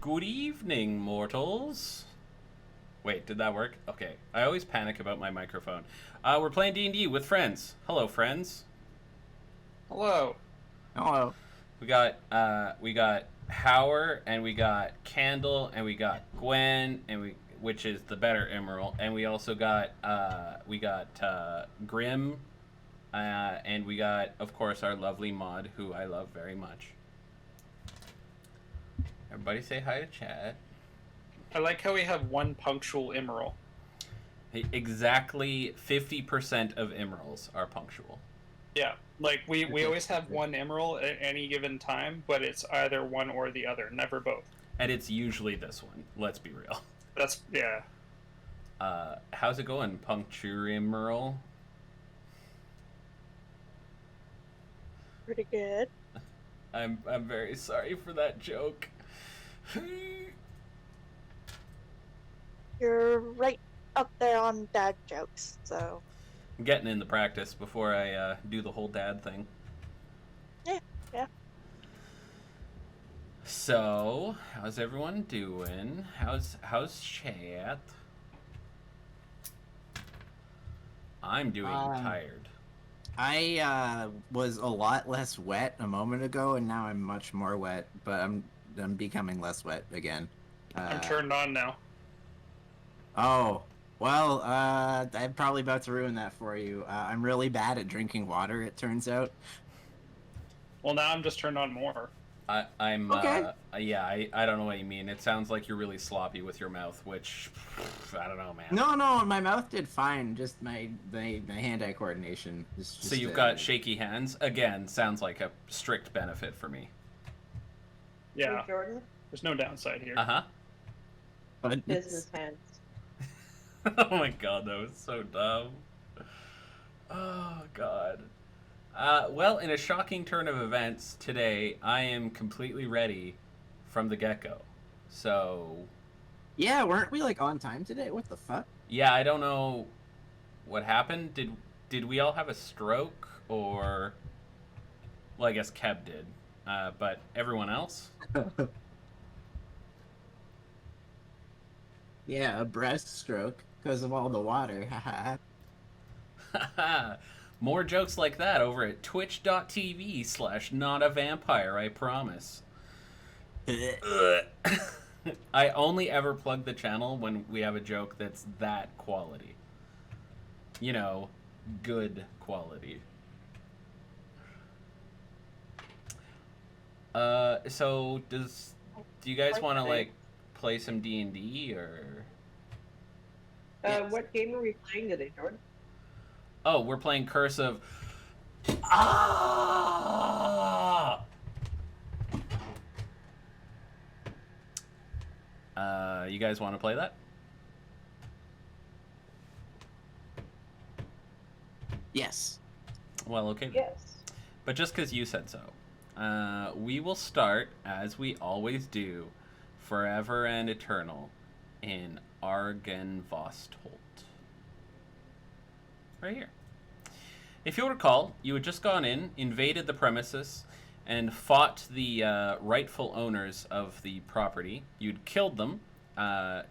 Good evening, mortals. Wait, did that work? Okay. I always panic about my microphone. We're playing D&D with friends. Hello, friends. Hello. Hello. We got Howard, and we got Candle, and we got Gwen, which is the better Emerald, and we also got Grim, and we got, of course, our lovely Maud, who I love very much. Everybody say hi to Chad. I like how we have one punctual Emerald. Exactly 50% of Emeralds are punctual. Yeah, like we always have one Emerald at any given time, but it's either one or the other, never both. And it's usually this one, let's be real. Yeah. How's it going, Puncturemeral? Pretty good. I'm very sorry for that joke. You're right up there on dad jokes, so I'm getting in the practice before I do the whole dad thing. yeah. So, how's everyone doing? How's chat? I'm doing tired. I was a lot less wet a moment ago, and now I'm much more wet. But I'm becoming less wet again. I'm turned on now. Oh, well, I'm probably about to ruin that for you. I'm really bad at drinking water, it turns out. Well, now I'm just turned on more. I'm Okay. Yeah, I don't know what you mean. It sounds like you're really sloppy with your mouth, which I don't know, man. No, my mouth did fine. Just my hand-eye coordination is just. So you've got shaky hands. Again, sounds like a strict benefit for me. Yeah, Hey, Jordan, there's no downside here. Uh-huh. But business hands. Oh my god, that was so dumb. Oh god. Well, in a shocking turn of events today, I am completely ready from the get-go. So, yeah, weren't we like on time today? What the fuck? yeah, I don't know what happened. Did we all have a stroke, or well, I guess Keb did. But everyone else? Yeah, a breaststroke because of all the water. Haha. More jokes like that over at twitch.tv/notavampire, I promise. I only ever plug the channel when we have a joke that's that quality. You know, good quality. So do you guys want to like play some D&D or? Yes. What game are we playing today, Jordan? Oh, we're playing Curse of. Ah! You guys want to play that? Yes. Well, okay. Yes. But just because you said so, we will start, as we always do, forever and eternal, in Argenvostholt. Right here. If you'll recall, you had just gone in, invaded the premises, and fought the rightful owners of the property. You'd killed them.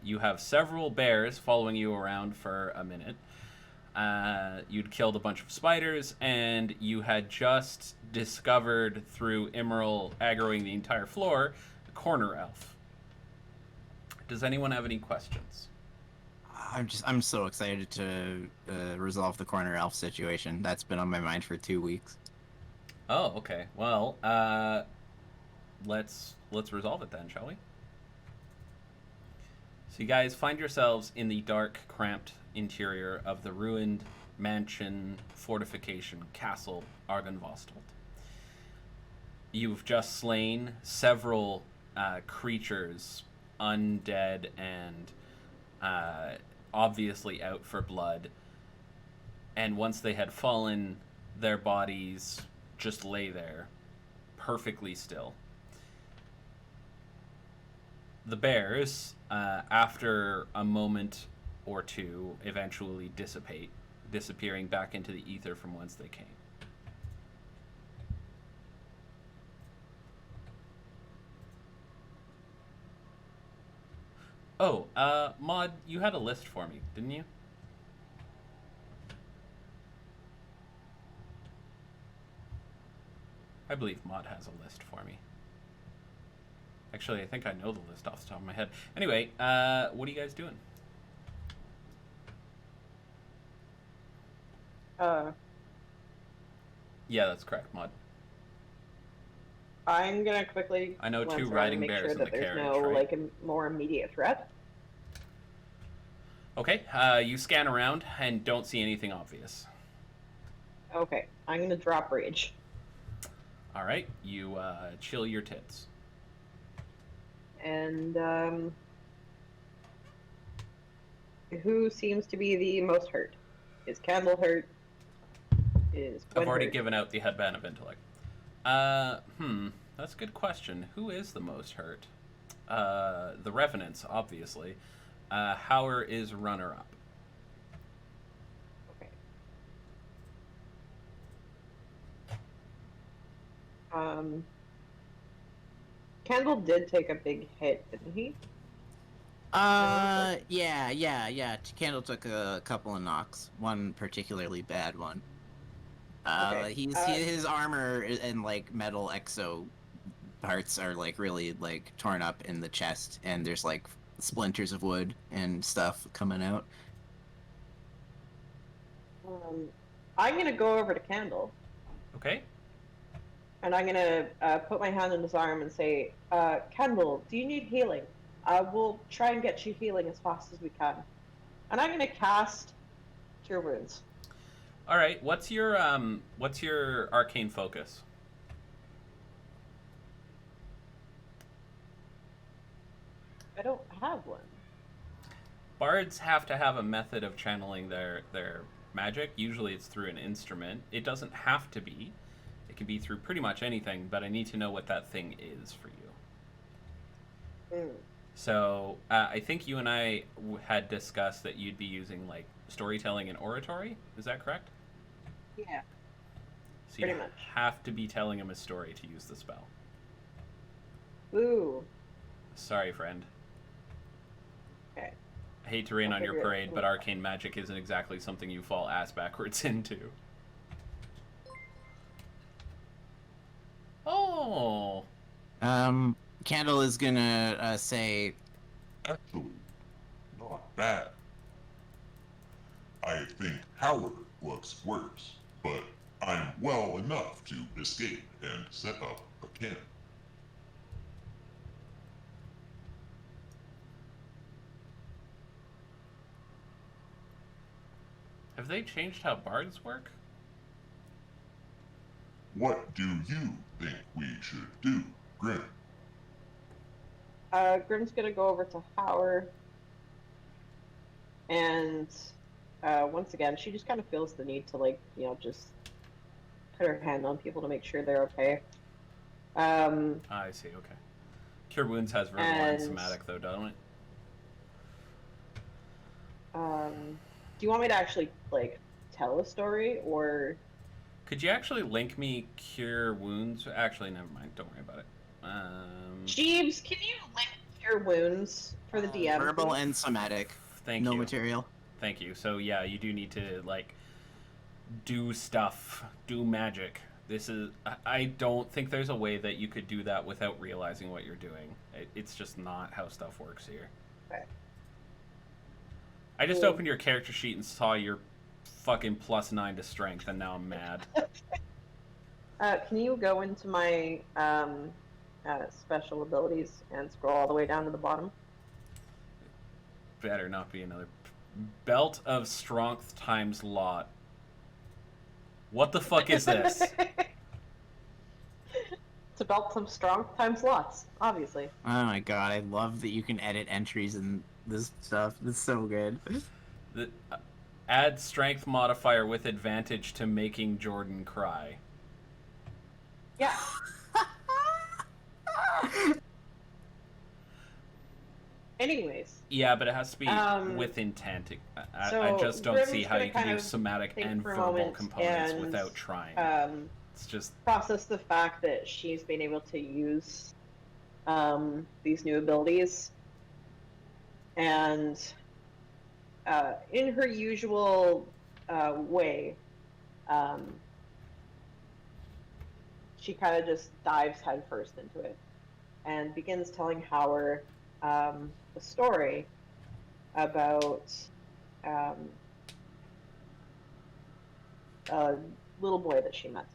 You have several bears following you around for a minute. You'd killed a bunch of spiders, and you had just discovered, through Emerald aggroing the entire floor, the corner elf. Does anyone have any questions? I'm so excited to resolve the corner elf situation. That's been on my mind for 2 weeks. Oh, okay. Well, let's resolve it then, shall we? So you guys find yourselves in the dark, cramped interior of the ruined mansion, fortification, castle, Argenvostholt. You've just slain several creatures, undead and obviously out for blood. And once they had fallen, their bodies just lay there, perfectly still. The bears, after a moment or two, eventually dissipate, disappearing back into the ether from whence they came. Oh, Maud, you had a list for me, didn't you? I believe Maud has a list for me. Actually, I think I know the list off the top of my head. Anyway, what are you guys doing? Yeah, that's correct, Maud. I'm gonna quickly I know glance two around riding and make bears sure in that the there's carriage, no right? like a more immediate threat. Okay, you scan around and don't see anything obvious. Okay, I'm gonna drop rage. All right, you chill your tits. And who seems to be the most hurt? Is Candle hurt? Is I've Gwen already hurt? given out the headband of intellect. That's a good question. Who is the most hurt? The Revenants, obviously. Hauer is runner-up. Okay. Candle did take a big hit, didn't he? Yeah. Candle took a couple of knocks. One particularly bad one. Okay. His armor and like metal exo parts are like really like torn up in the chest, and there's like splinters of wood and stuff coming out. I'm gonna go over to Candle, Okay. and I'm gonna put my hand on his arm and say, Candle, do you need healing? We'll try and get you healing as fast as we can. And I'm gonna cast Cure Wounds. All right. What's your arcane focus? I don't have one. Bards have to have a method of channeling their magic. Usually, it's through an instrument. It doesn't have to be. It can be through pretty much anything. But I need to know what that thing is for you. So I think you and I had discussed that you'd be using like storytelling and oratory. Is that correct? Yeah. So you Pretty much. have to be telling him a story to use the spell. Ooh. Sorry, friend. Okay. I hate to rain I'll on your figure it parade, out. but arcane magic isn't exactly something you fall ass backwards into. Oh. Candle is gonna say, Actually, not bad. I think Howard was worse, but I'm well enough to escape and set up a camp. Have they changed how bards work? What do you think we should do, Grim? Grim's gonna go over to Howard, and once again, she just kind of feels the need to, like, just put her hand on people to make sure they're okay. I see, okay. Cure Wounds has verbal and And- somatic, though, doesn't it? Do you want me to actually, like, tell a story, or... Could you actually link me Cure Wounds? Actually, never mind. Don't worry about it. Jeeves, can you link Cure Wounds for the DM? verbal please? and somatic. Thank No you. material. Thank you. So, yeah, you do need to, like, do stuff, do magic. This is... I don't think there's a way that you could do that without realizing what you're doing. It's just not how stuff works here. Okay. I just Cool. opened your character sheet and saw your fucking +9 to strength, and now I'm mad. Can you go into my special abilities and scroll all the way down to the bottom? Better not be another belt of strength times lot. What the fuck is this? It's a belt of strong times lots, obviously. Oh my god, I love that you can edit entries and this stuff. It's so good. The, add strength modifier with advantage to making Jordan cry. Yeah. Anyways, Yeah, but it has to be Um, with intent. I so just don't Grim's see how gonna you can kind use of somatic think and for a verbal moment components and, without trying. It's just process the fact that she's been able to use these new abilities. and in her usual way, um, she kind of just dives headfirst into it and begins telling Howard a story about um, a little boy that she met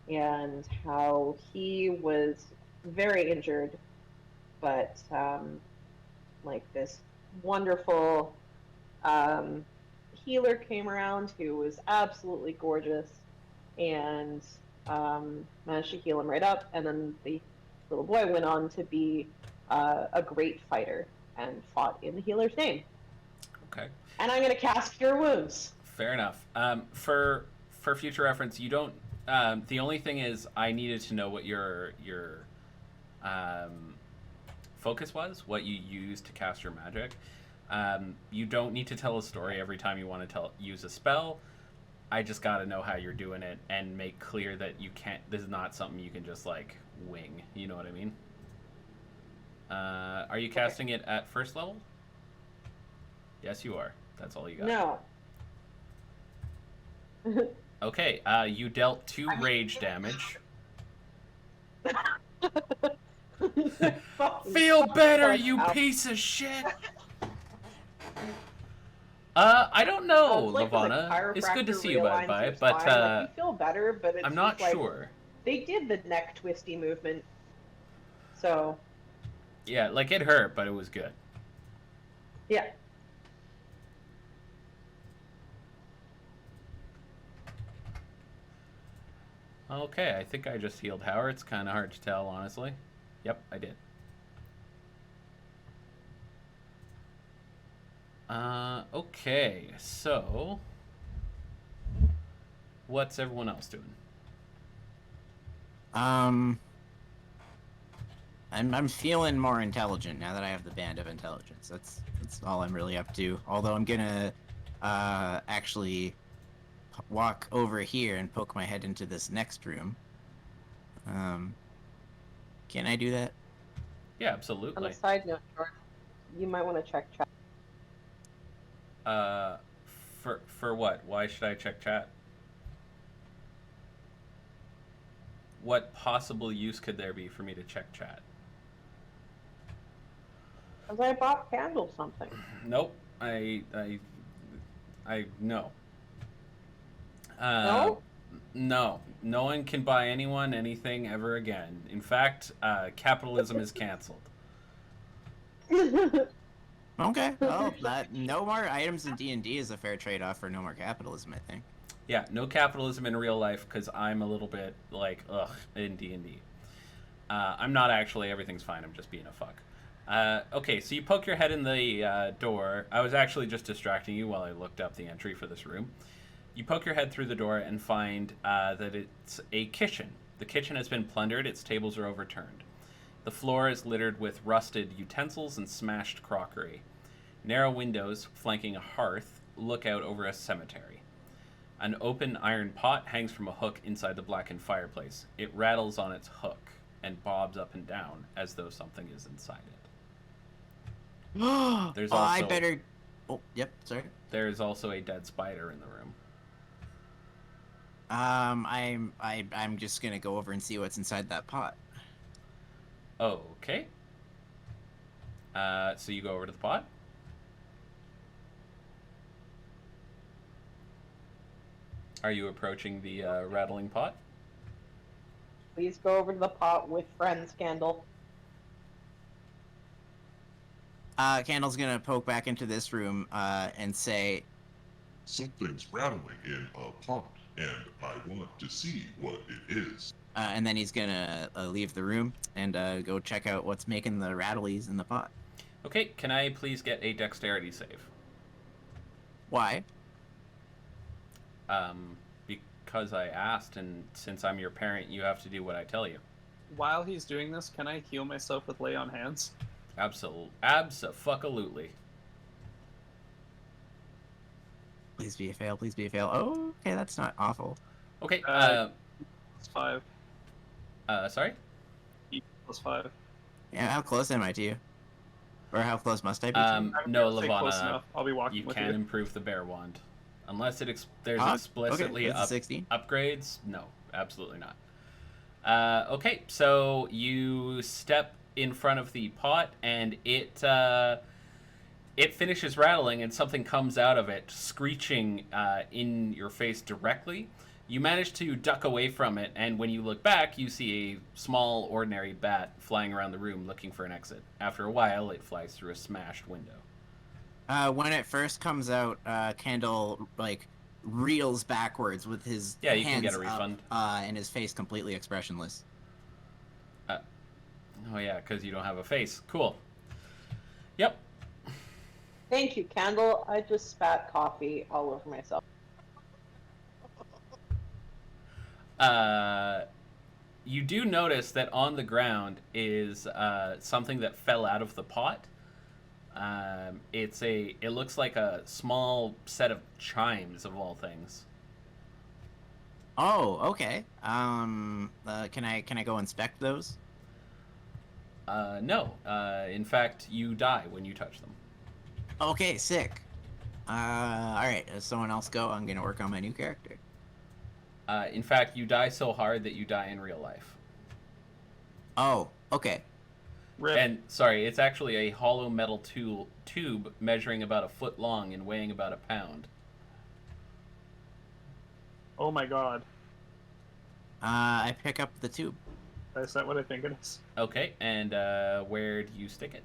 and how he was very injured, but like this wonderful um, healer came around who was absolutely gorgeous and managed to heal him right up. And then the little boy went on to be a great fighter and fought in the healer's name. Okay. And I'm going to cast Cure Wounds. Fair enough. For future reference, you don't. The only thing is, I needed to know what your focus was, what you used to cast your magic. You don't need to tell a story every time you want to use a spell. I just got to know how you're doing it and make clear that you can't. This is not something you can just like wing. You know what I mean? Are you casting it at first level? Yes, you are. That's all you got. No. Okay. You dealt 2 rage damage. Feel better, you piece of shit. I don't know, Like Lavana. It's good to see you, realigns bye, your but spine, like, you feel better, but it's I'm not just, like, sure. They did the neck twisty movement, so Yeah, like it hurt, but it was good. yeah. Okay, I think I just healed Howard. It's kind of hard to tell, honestly. Yep, I did. Okay, so what's everyone else doing? I'm feeling more intelligent now that I have the band of intelligence. That's all I'm really up to. Although I'm gonna actually walk over here and poke my head into this next room. Can I do that? Yeah, On absolutely. a side note, George, you might want to check chat. For what? Why should I check chat? What possible use could there be for me to check chat? Because I bought Candle something. Nope. I no. No? No. No one can buy anyone anything ever again. In fact, capitalism is canceled. Okay. Well, no more items in D&D is a fair trade-off for no more capitalism, I think. Yeah, no capitalism in real life because I'm a little bit like, ugh, in D&D. I'm not actually. Everything's fine. I'm just being a fuck. Okay, so you poke your head in the door. I was actually just distracting you while I looked up the entry for this room. You poke your head through the door and find that it's a kitchen. The kitchen has been plundered. Its tables are overturned. The floor is littered with rusted utensils and smashed crockery. Narrow windows flanking a hearth look out over a cemetery. An open iron pot hangs from a hook inside the blackened fireplace. It rattles on its hook and bobs up and down as though something is inside it. There's also, I better... Oh, yep, sorry. There's also a dead spider in the room. I'm just gonna go over and see what's inside that pot. Okay. So you go over to the pot. Are you approaching the rattling pot? Please go over to the pot with friends, Candle. Candle's gonna poke back into this room and say, Something's rattling in a pot, and I want to see what it is. and then he's gonna leave the room and go check out what's making the rattlies in the pot. Okay, can I please get a dexterity save? Why? Because I asked, and since I'm your parent, you have to do what I tell you. While he's doing this, can I heal myself with lay on hands? Abso-fucking-lutely. Please be a fail, please be a fail. Oh, okay, that's not awful. Okay, It's 5. sorry? +5. Yeah, how close am I to you? Or how close must I be? To it? I'm No, gonna say close Lavana, enough. I'll be walking you with can you. improve the bear wand. Unless there's Okay, explicitly that's a 16. upgrades, no, absolutely not. Okay, so you step in front of the pot, and it finishes rattling, and something comes out of it, screeching in your face directly. You manage to duck away from it, and when you look back, you see a small, ordinary bat flying around the room looking for an exit. After a while, it flies through a smashed window. When it first comes out, Kendall like reels backwards with his Yeah, you hands can get a refund. up, and his face completely expressionless. Oh yeah, because you don't have a face. Cool. Yep. Thank you, Candle. I just spat coffee all over myself. You do notice that on the ground is something that fell out of the pot. It looks like a small set of chimes of all things. Oh, okay. Can I go inspect those? No. In fact, you die when you touch them. Okay, sick. All right. Does someone else go? I'm gonna work on my new character. In fact, you die so hard that you die in real life. Oh, okay. Rip. And sorry, it's actually a hollow metal tube measuring about a foot long and weighing about a pound. Oh my god. I pick up the tube. Is that what I think it is? Okay, and where do you stick it?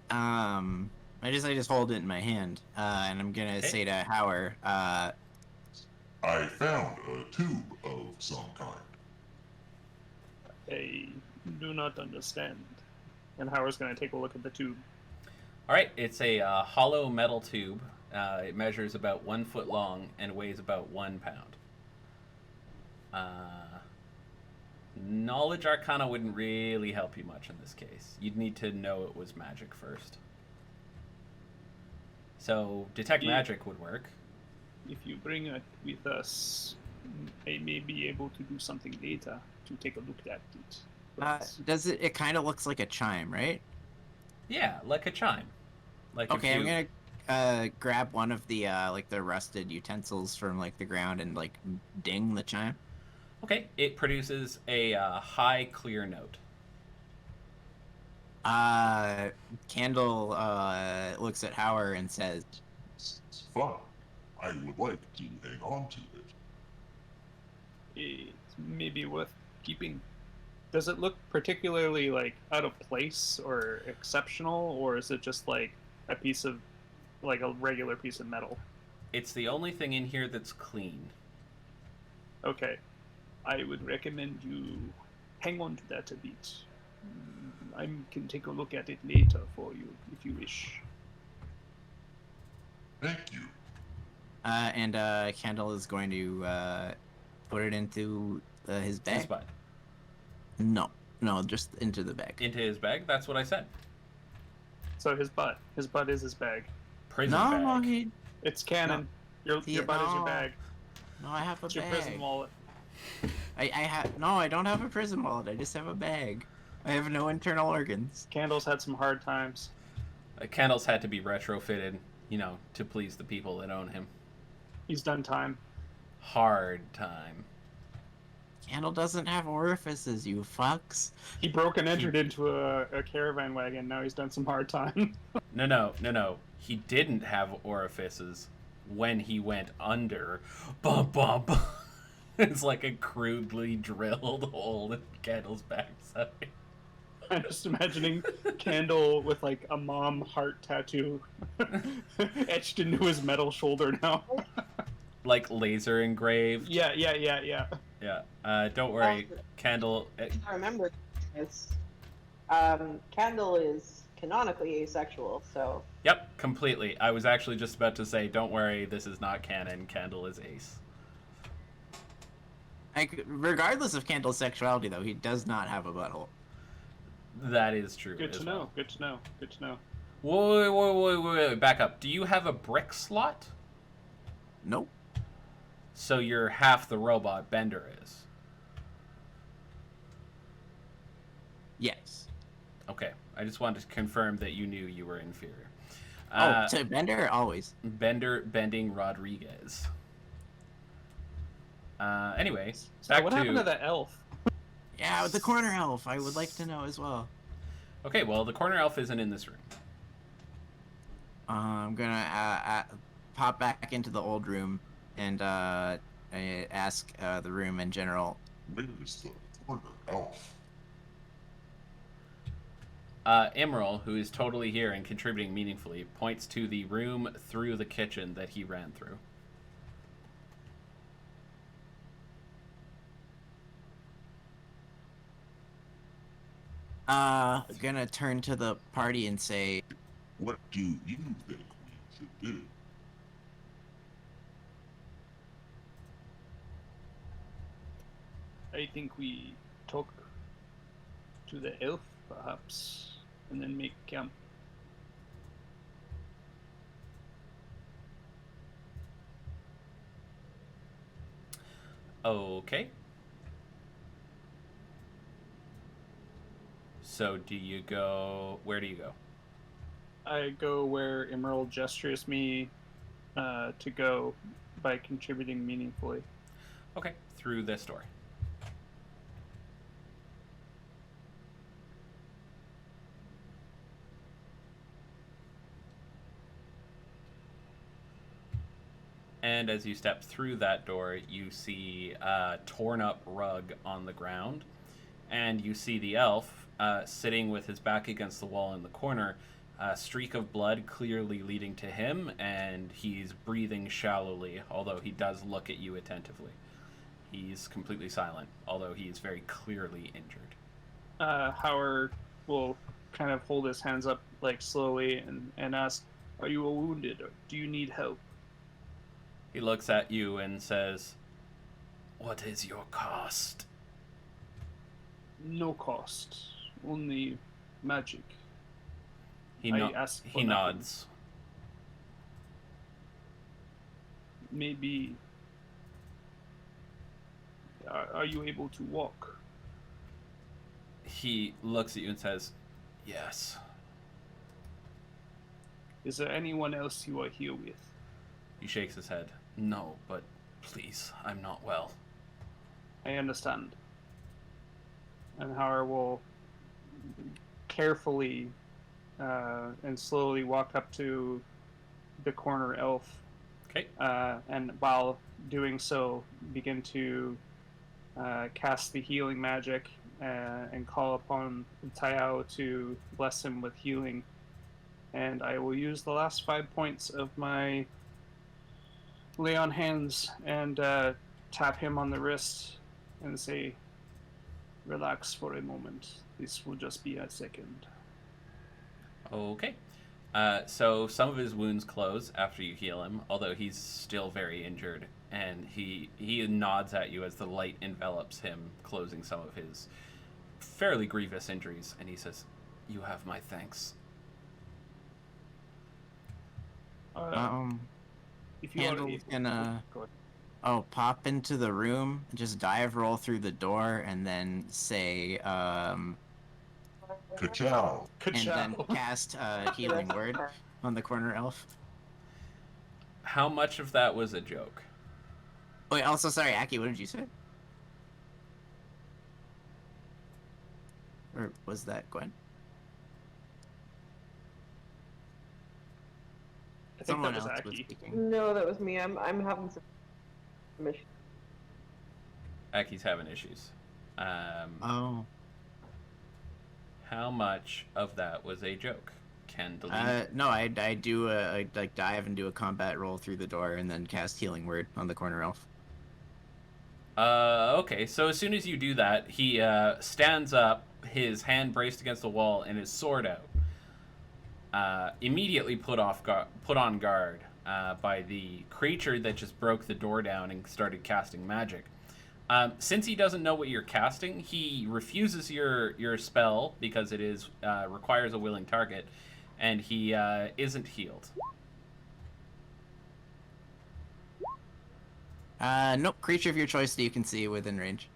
I just hold it in my hand, and I'm gonna Okay. say to Howard, I found a tube of some kind. I do not understand. And Howard's gonna take a look at the tube. All right, it's a hollow metal tube. It measures about 1 foot long and weighs about 1 pound. Knowledge Arcana wouldn't really help you much in this case. You'd need to know it was magic first. So Detect Yeah. Magic would work. If you bring it with us, I may be able to do something later to take a look at it. But does it? It kind of looks like a chime, right? Yeah, like a chime. Like if Okay, you- I'm gonna grab one of the like the rusted utensils from like the ground and like ding the chime. Okay, it produces a high, clear note. Candle looks at Howard and says, It's fun. I would like to hang on to it. it may be worth keeping. Does it look particularly like out of place or exceptional, or is it just like a piece of, like a regular piece of metal? It's the only thing in here that's clean. Okay, I would recommend you hang on to that a bit. I can take a look at it later for you if you wish. Thank you. and Candle is going to put it into his bag. His butt. No, just into the bag. Into his bag? That's what I said. So his butt is his bag. Prison No, bag. he, It's canon. Your butt is your no. bag. no, I have a It's your bag. prison wallet. I don't have a prison wallet. I just have a bag. I have no internal organs. Candle's had some hard times. Candles had to be retrofitted, to please the people that own him. He's done time. Hard time. Candle doesn't have orifices, you fucks. He broke and entered into a caravan wagon. Now he's done some hard time. No. He didn't have orifices when he went under. Bum, bum, bum. It's like a crudely drilled hole in Candle's backside. I'm just imagining Candle with like a mom heart tattoo etched into his metal shoulder now. Like laser engraved. Yeah. Yeah. Don't worry. Candle. I remember this. Candle is canonically asexual, so Yep, completely. I was actually just about to say, don't worry, this is not canon. Candle is ace. Regardless of Candle's sexuality, though, he does not have a butthole. That is true. Good as to well. know. Good to know. Good to know. Wait, back up. Do you have a brick slot? Nope. So you're half the robot Bender is. Yes. Okay, I just wanted to confirm that you knew you were inferior. To Bender, always. Bending Rodriguez. Anyway, So back what happened to to... the elf? Yeah, the corner elf. I would like to know as well. Okay, well, the corner elf isn't in this room. I'm gonna pop back into the old room and ask the room in general. Where is the corner elf? Emerald, who is totally here and contributing meaningfully, points to the room through the kitchen that he ran through. Gonna turn to the party and say, What do you think we should do? I think we talk to the elf, perhaps, and then make camp. Okay. So do you go... Where do you go? I go where Emerald gestures me to go by contributing meaningfully. Okay, through this door. And as you step through that door, you see a torn up rug on the ground. And you see the elf sitting with his back against the wall in the corner, a streak of blood clearly leading to him, and he's breathing shallowly, although he does look at you attentively. He's completely silent, although he is very clearly injured. Howard will kind of hold his hands up like slowly and ask, "Are you wounded? Or do you need help?" He looks at you and says, "What is your cost?" No cost, only magic. He I ask for he nothing. nods. Maybe. Are you able to walk? He looks at you and says, "Yes." Is there anyone else you are here with? He shakes his head. "No, but please, I'm not well." I understand. And Howard will carefully and slowly walk up to the corner elf, Okay. and while doing so, begin to cast the healing magic and call upon Tayao to bless him with healing. And I will use the last 5 points of my lay on hands and tap him on the wrist and say, "Relax for a moment. This will just be a second." Okay. So some of his wounds close after you heal him, although he's still very injured, and he nods at you as the light envelops him, closing some of his fairly grievous injuries, and he says, "You have my thanks." If you Candle are, can go ahead. pop into the room, just dive roll through the door, and then say, Ka-chow! and then Ka-chow. cast healing word on the corner elf. How much of that was a joke? Wait, also, sorry, Aki, what did you say? Or was that Gwen? I think Someone that was else was Aki. speaking. No, that was me. I'm having some issues. Aki's having issues. Oh. How much of that was a joke? Can delete. No, I do I like dive and do a combat roll through the door and then cast healing word on the corner elf. Okay, so as soon as you do that, he stands up, his hand braced against the wall, and his sword out. Immediately put on guard by the creature that just broke the door down and started casting magic. Since he doesn't know what you're casting, he refuses your spell because it is requires a willing target, and he isn't healed. Nope, creature of your choice that you can see within range.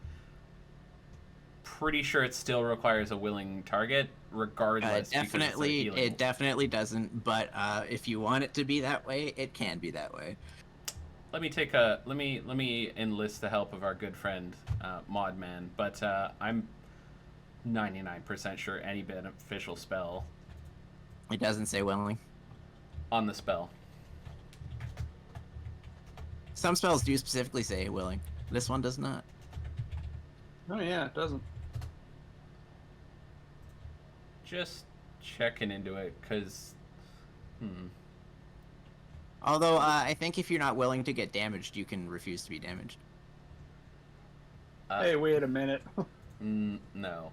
pretty sure it still requires a willing target, regardless. because it's a healing. It definitely doesn't. But if you want it to be that way, it can be that way. Let me enlist the help of our good friend Modman, but I'm 99% sure any beneficial spell It doesn't say willing. on the spell. Some spells do specifically say willing. This one does not. Oh yeah, it doesn't. Just checking into it, because Although I think if you're not willing to get damaged, you can refuse to be damaged. Hey, wait a minute. no.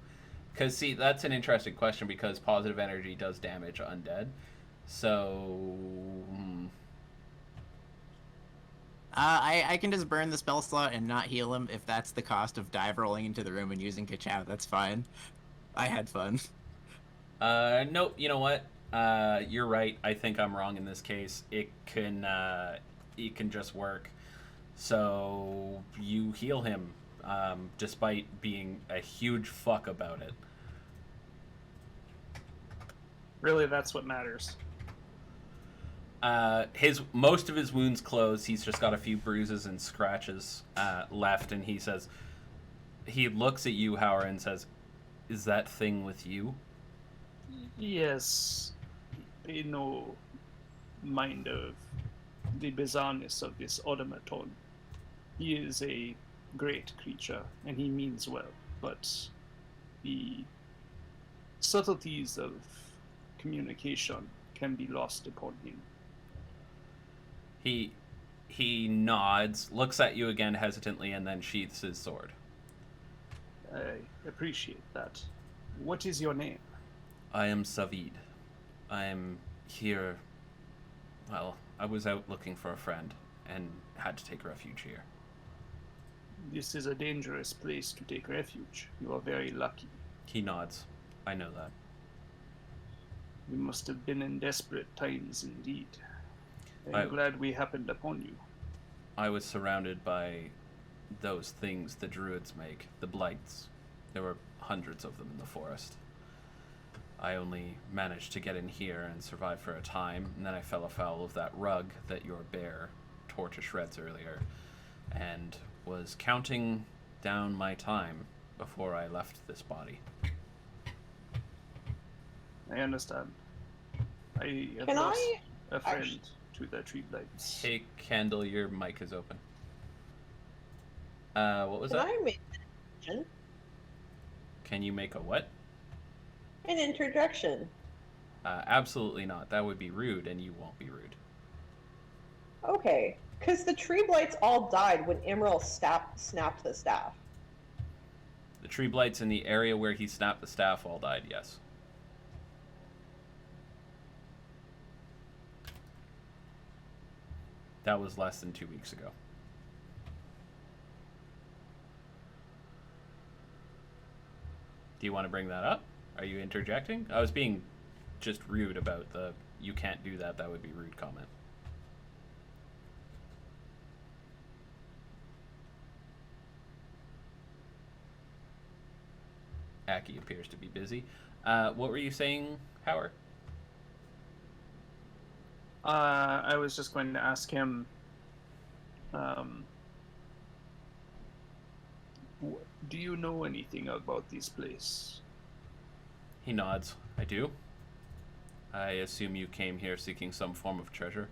Because, see, that's an interesting question, because positive energy does damage undead. So... I can just burn the spell slot and not heal him if that's the cost of dive rolling into the room and using Kachow. That's fine. I had fun. Nope, you know what? You're right. I think I'm wrong in this case. It can just work. So you heal him, despite being a huge fuck about it. Really, that's what matters. Most of his wounds closed. He's just got a few bruises and scratches left, and he looks at you, Howard, and says, "Is that thing with you?" Yes, I know mind of the bizarreness of this automaton. He is a great creature, and he means well, but the subtleties of communication can be lost upon him. He nods, looks at you again hesitantly, and then sheaths his sword. I appreciate that. What is your name? I am Savid. I am here. Well, I was out looking for a friend and had to take refuge here. This is a dangerous place to take refuge. You are very lucky. He nods. I know that. You must have been in desperate times indeed. I'm I- glad we happened upon you. I was surrounded by those things the druids make, the blights. There were hundreds of them in the forest. I only managed to get in here and survive for a time, and then I fell afoul of that rug that your bear tore to shreds earlier, and was counting down my time before I left this body. I understand. I have Can lost I a friend actu- to the tree blights. Hey, Candle, your mic is open. What was Can that? I make an Can you make a what? interjection? Absolutely not. That would be rude, and you won't be rude. Okay, because the tree blights all died when Imral snapped the staff. The tree blights in the area where he snapped the staff all died, yes. That was less than 2 weeks ago. Do you want to bring that up? Are you interjecting? I was being just rude about the "you can't do that, that would be rude" comment. Aki appears to be busy. What were you saying, Howard? I was just going to ask him, do you know anything about this place? He nods. I do. I assume you came here seeking some form of treasure.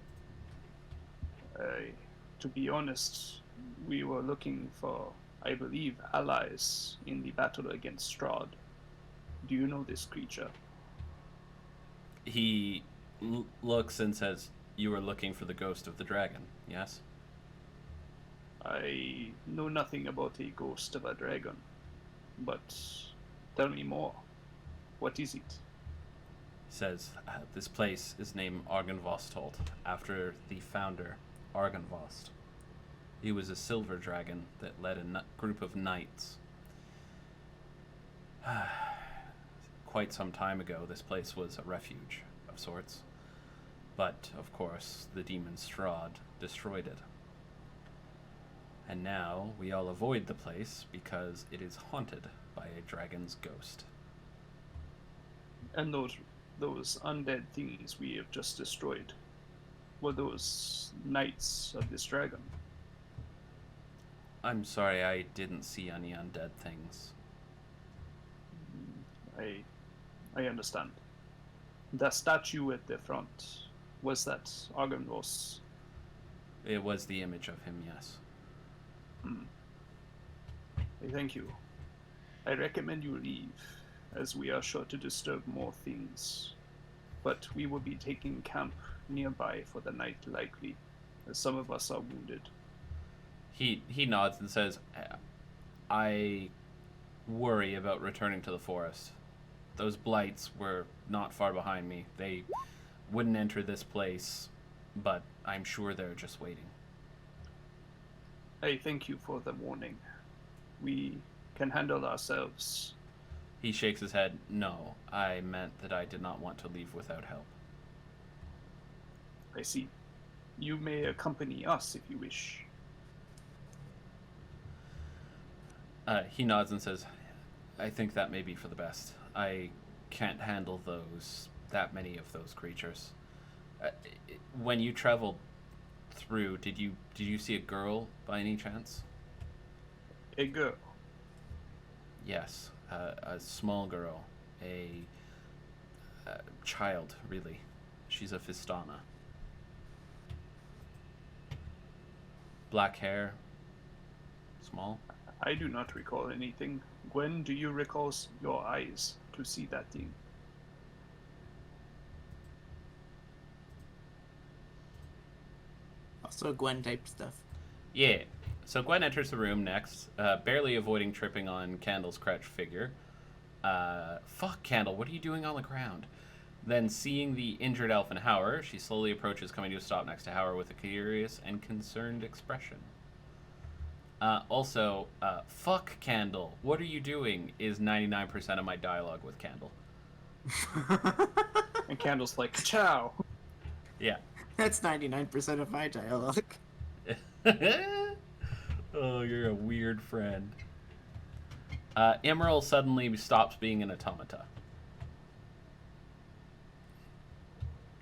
To be honest, we were looking for, I believe, allies in the battle against Strahd. Do you know this creature? He looks and says, "You were looking for the ghost of the dragon, yes?" I know nothing about a ghost of a dragon, but tell me more. What is it? He says, "This place is named Argynvostholt, after the founder, Argynvost. He was a silver dragon that led a group of knights. Quite some time ago, this place was a refuge of sorts. But, of course, the demon Strahd destroyed it. And now we all avoid the place because it is haunted by a dragon's ghost. And those undead things we have just destroyed, were those knights of this dragon? I'm sorry, I didn't see any undead things. I understand. The statue at the front, was that Argonros? It was the image of him, yes. Thank you. I recommend you leave, as we are sure to disturb more things. But we will be taking camp nearby for the night, likely, as some of us are wounded. He nods and says, I worry about returning to the forest. Those blights were not far behind me. They wouldn't enter this place, but I'm sure they're just waiting. I thank you for the warning. We can handle ourselves. He shakes his head. No, I meant that I did not want to leave without help. I see. You may accompany us if you wish. He nods and says, I think that may be for the best. I can't handle that many of those creatures. When you traveled through, did you see a girl by any chance? A girl. Yes, a small girl, a child, really. She's a Fistana. Black hair, small. I do not recall anything. Gwen, do you recall your eyes to see that thing? Also Gwen type stuff. Yeah. So Gwen enters the room next, barely avoiding tripping on Candle's crouched figure. Fuck, Candle, what are you doing on the ground? Then, seeing the injured elf and Hauer, she slowly approaches, coming to a stop next to Hauer with a curious and concerned expression. Also, fuck, Candle, what are you doing? Is 99% of my dialogue with Candle. And Candle's like, ciao! Yeah. That's 99% of my dialogue. Oh, you're a weird friend. Emerald suddenly stops being an automata.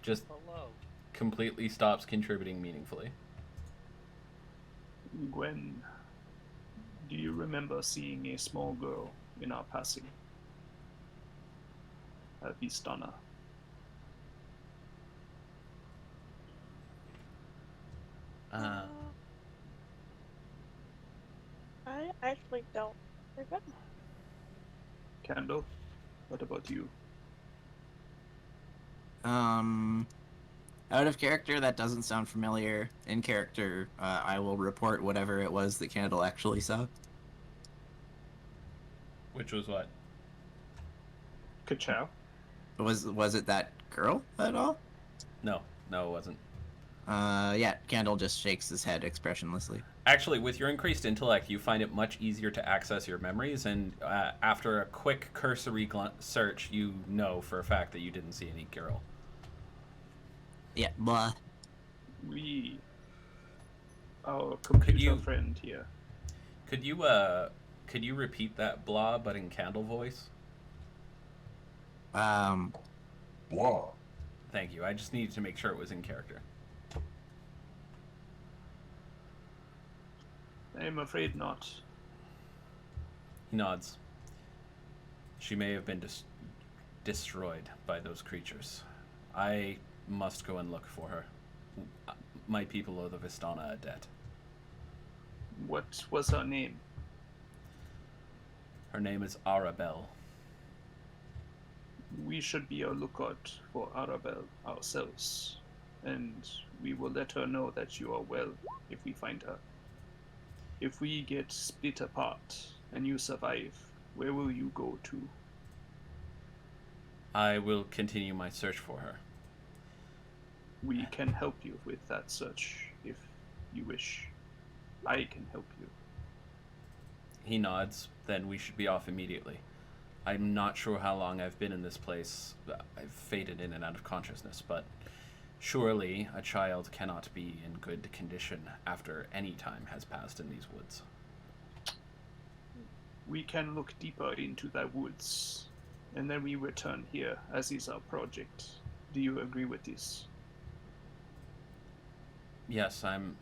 Just completely stops contributing meaningfully. Gwen, do you remember seeing a small girl in our passing? A Vistana. I actually don't remember. Candle, what about you? Out of character, that doesn't sound familiar. In character, I will report whatever it was that Candle actually saw. Which was what? Ka-chow? Was it that girl at all? No, it wasn't. Yeah, Candle just shakes his head expressionlessly. Actually, with your increased intellect, you find it much easier to access your memories, and after a quick cursory search, you know for a fact that you didn't see any girl. Yeah, blah. Our computer you- friend here. Could you repeat that blah, but in Candle voice? Blah. Thank you. I just needed to make sure it was in character. I'm afraid not. He nods. She may have been destroyed by those creatures. I must go and look for her. My people owe the Vistana a debt. What was her name? Her name is Arabelle. We should be on lookout for Arabelle ourselves, and we will let her know that you are well if we find her. If we get split apart and you survive, where will you go to? I will continue my search for her. We can help you with that search if you wish. I can help you. He nods. Then we should be off immediately. I'm not sure how long I've been in this place. I've faded in and out of consciousness, but surely a child cannot be in good condition after any time has passed in these woods. we can look deeper into the woods, and then we return here, as is our project. Do you agree with this? Yes, I'm.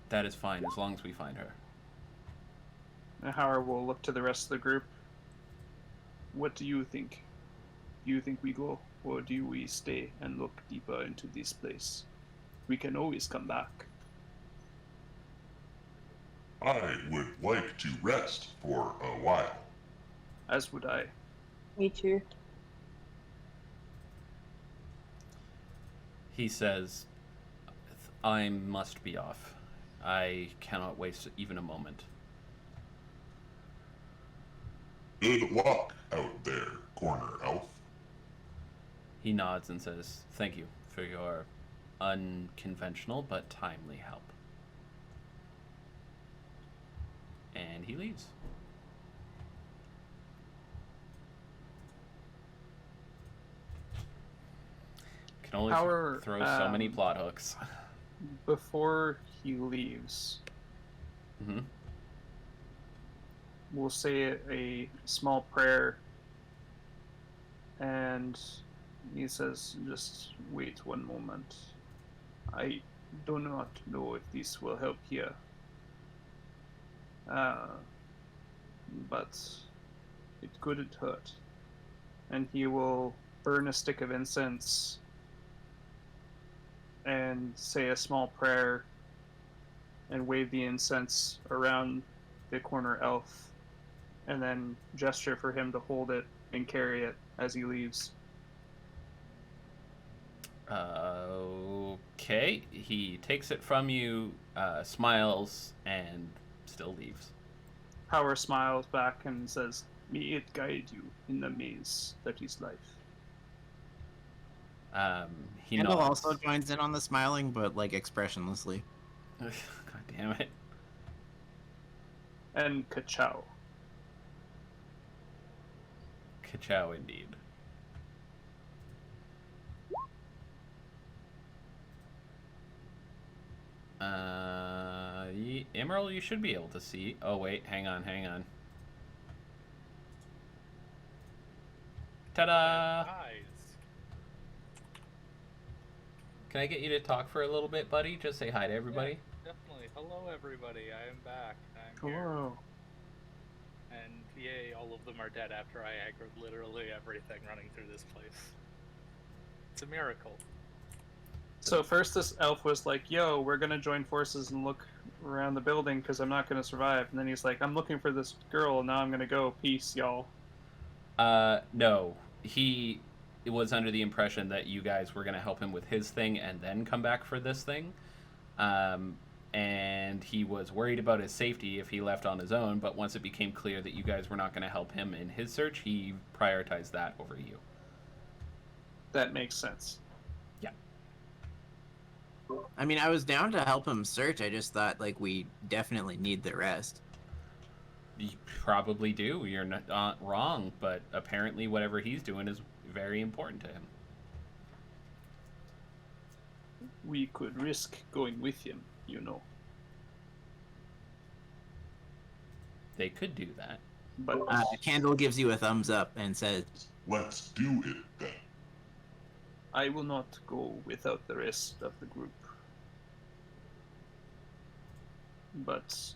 That is fine as long as we find her. And Howard will look to the rest of the group. What do you think? Do you think we go, or do we stay and look deeper into this place? We can always come back. I would like to rest for a while. As would I. Me too. He says, I must be off. I cannot waste even a moment. Good luck out there, corner elf. He nods and says, thank you for your unconventional but timely help. And he leaves. Can only Our, throw so many plot hooks. Before he leaves, Mm-hmm. we'll say a small prayer, and he says, just wait one moment. I do not know if this will help here. But it couldn't hurt. And he will burn a stick of incense and say a small prayer and wave the incense around the corner elf, and then gesture for him to hold it and carry it as he leaves. Okay. He takes it from you, smiles, and still leaves. Power smiles back and says, "May it guide you in the maze that is life." He Kendall nods. also joins in on the smiling, but like expressionlessly. God damn it. And ka-chow. Ka-chow indeed. Emerald, you should be able to see. Oh wait, hang on. Ta-da! Eyes. Can I get you to talk for a little bit, buddy? Just say hi to everybody. Yeah, definitely. Hello, everybody. I am back. I'm here. Hello. And yay, all of them are dead after I aggroed literally everything running through this place. It's a miracle. So first this elf was like, yo, we're gonna join forces and look around the building because I'm not gonna survive. And then he's like, I'm looking for this girl, and now I'm gonna go. Peace, y'all. No. He was under the impression that you guys were going to help him with his thing and then come back for this thing. And he was worried about his safety if he left on his own, but once it became clear that you guys were not going to help him in his search, he prioritized that over you. That makes sense. I mean, I was down to help him search. I just thought, like, we definitely need the rest. You probably do. You're not wrong, but apparently whatever he's doing is very important to him. We could risk going with him, you know. They could do that. But Candle gives you a thumbs up and says, Let's do it then. I will not go without the rest of the group. But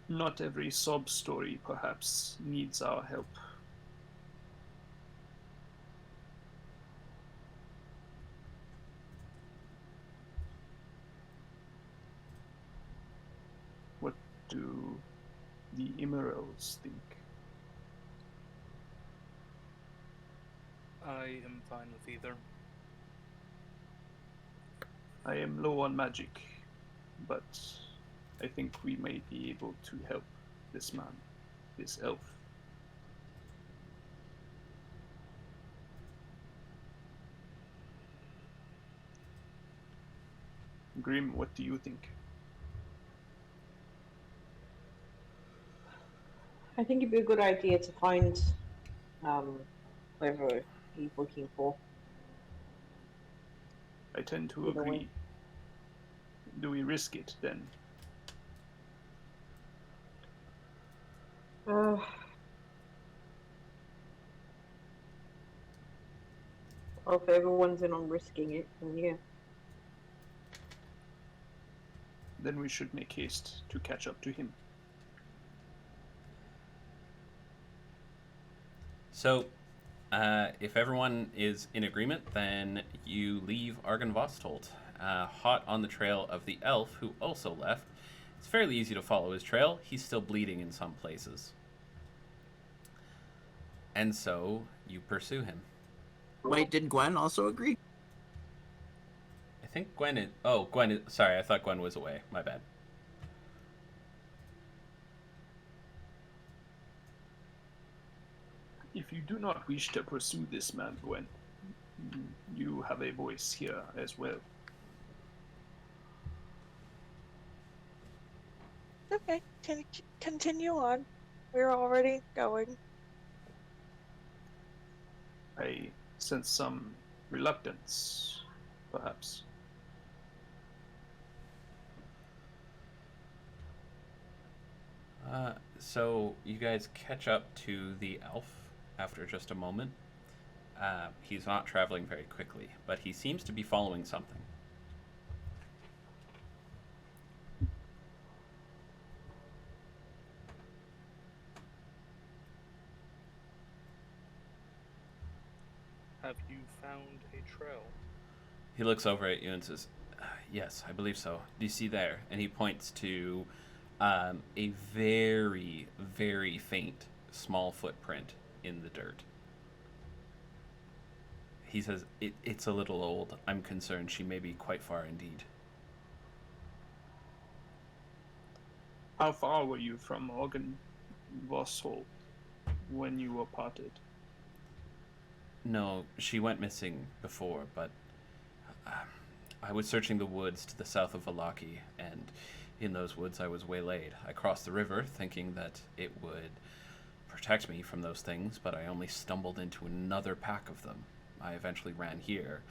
not every sob story, perhaps, needs our help. What do the Emeralds think? I am fine with either. I am low on magic, but I think we may be able to help this man, this elf. Grim, what do you think? I think it'd be a good idea to find whoever he's looking for. I tend to Either way. agree. Do we risk it then? Uh, well, if everyone's in on risking it, then yeah. Then we should make haste to catch up to him. So, if everyone is in agreement, then you leave Argynvostold, hot on the trail of the elf who also left. It's fairly easy to follow his trail. He's still bleeding in some places. And so, you pursue him. Wait, did Gwen also agree? I think Gwen is... Oh, Gwen is... Sorry, I thought Gwen was away. My bad. If you do not wish to pursue this man, Gwen, you have a voice here as well. Okay, continue on. We're already going. I sense some reluctance, perhaps. So you guys catch up to the elf after just a moment. He's not traveling very quickly, but he seems to be following something. Have you found a trail? He looks over at you and says, yes, I believe so. Do you see there? And he points to a very, very faint small footprint in the dirt. He says, it's a little old. I'm concerned she may be quite far indeed. How far were you from Argynvostold when you were parted? No, she went missing before, but I was searching the woods to the south of Valaki, and in those woods I was waylaid. I crossed the river thinking that it would protect me from those things, but I only stumbled into another pack of them. I eventually ran here,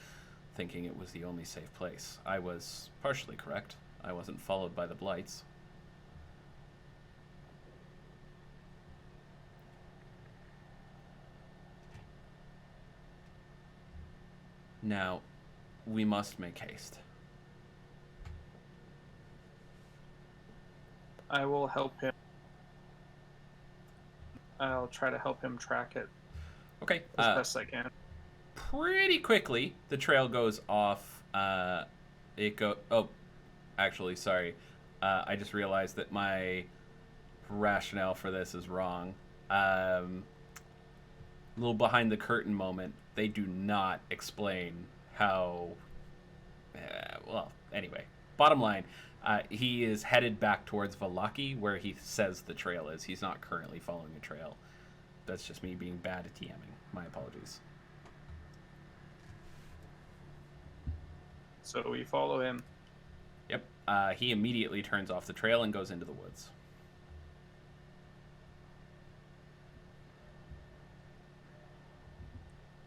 thinking it was the only safe place. I was partially correct. I wasn't followed by the blights. Now, we must make haste. I will help him. I'll try to help him track it Okay. as best I can. Pretty quickly, the trail goes off. Oh, actually, sorry. I just realized that my rationale for this is wrong. Little behind the curtain moment. They do not explain how. Well, anyway. Bottom line, he is headed back towards Valaki, where he says the trail is. He's not currently following a trail. That's just me being bad at TMing. My apologies. So we follow him. Yep. He immediately turns off the trail and goes into the woods.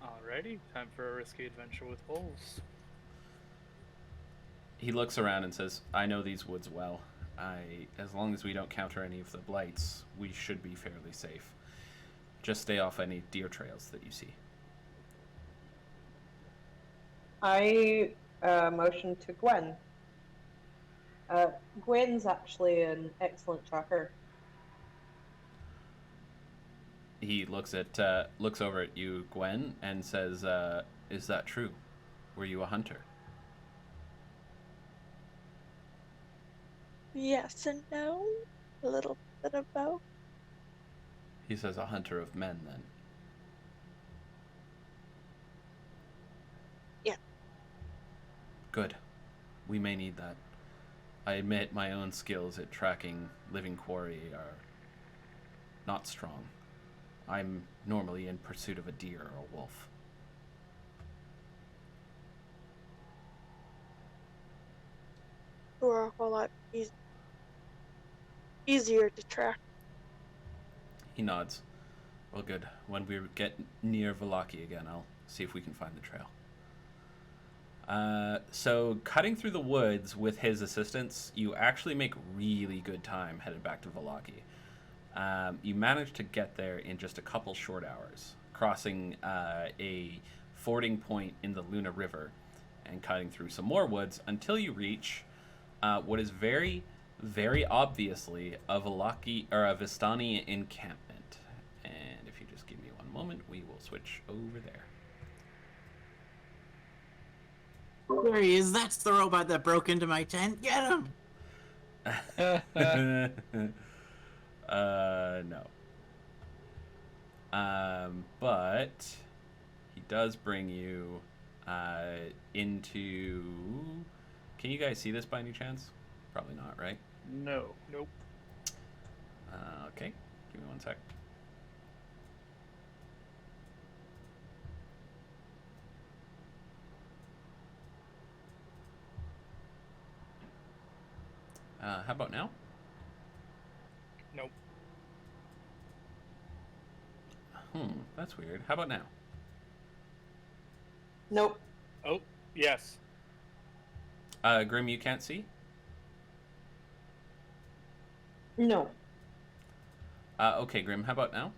Alrighty, time for a risky adventure with wolves. He looks around and says, I know these woods well. As long as we don't counter any of the blights, we should be fairly safe. Just stay off any deer trails that you see. I motion to Gwen. Gwen's actually an excellent tracker. He looks over at you, Gwen, and says, is that true? Were you a hunter? Yes and no. A little bit of both. He says, a hunter of men, then. Yeah. Good. We may need that. I admit my own skills at tracking living quarry are not strong. I'm normally in pursuit of a deer or a wolf. Who are a whole lot easier to track. He nods. Well, good. When we get near Valaki again, I'll see if we can find the trail. So, cutting through the woods with his assistance, you actually make really good time headed back to Valaki. You manage to get there in just a couple short hours, crossing a fording point in the Luna River and cutting through some more woods until you reach what is very, very obviously a Vistani encampment. And if you just give me one moment, we will switch over there. There he is. That's the robot that broke into my tent. Get him! No. But he does bring you into. Can you guys see this by any chance? Probably not, right? No. Nope. Okay. Give me one sec. How about now? Nope. That's weird. How about now? Nope. Oh, yes. Grim, you can't see? No. Okay, Grim, how about now?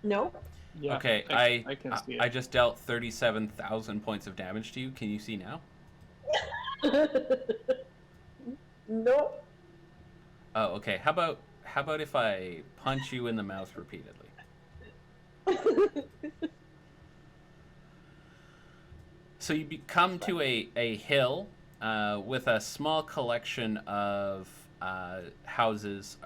No. Yeah. Okay, I can see it. I just dealt 37,000 points of damage to you. Can you see now? No. Oh, okay. How about if I punch you in the mouth repeatedly? So you come to a hill with a small collection of houses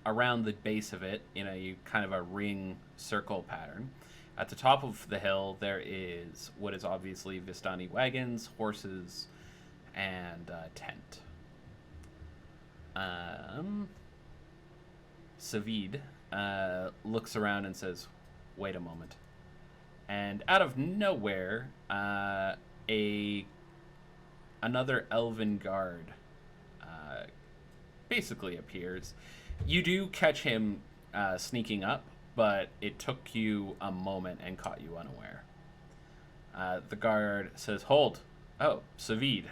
around the base of it in a kind of a ring circle pattern. At the top of the hill, there is what is obviously Vistani wagons, horses, and a tent. Savid looks around and says, "Wait a moment." And out of nowhere, another elven guard basically appears. You do catch him sneaking up, but it took you a moment and caught you unaware. The guard says, "Hold. Oh, Savid,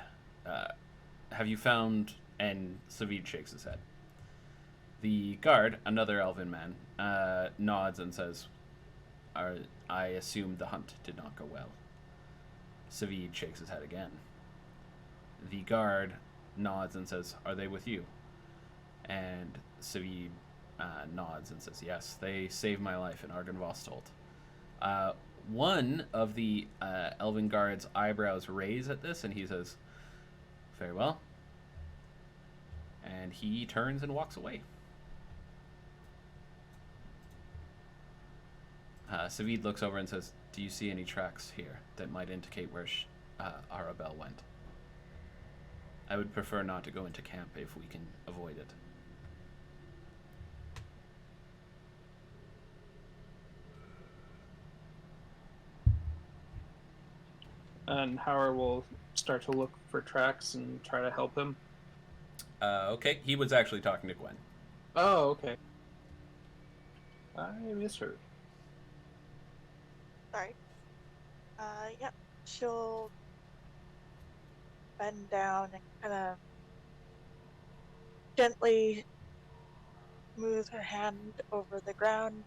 have you found..." And Savid shakes his head. The guard, another elven man, nods and says, "I assumed the hunt did not go well." Savid shakes his head again. The guard nods and says, "Are they with you?" And Savid nods and says, "Yes, they saved my life in Ardenvostolt." One of the elven guard's eyebrows raise at this, and he says, "Very well." And he turns and walks away. Savid looks over and says, "Do you see any tracks here that might indicate where Arabelle went? I would prefer not to go into camp if we can avoid it." And Howard will start to look for tracks and try to help him. Okay, he was actually talking to Gwen. Oh, okay. I misheard. Sorry. Yep. She'll bend down and kind of gently move her hand over the ground,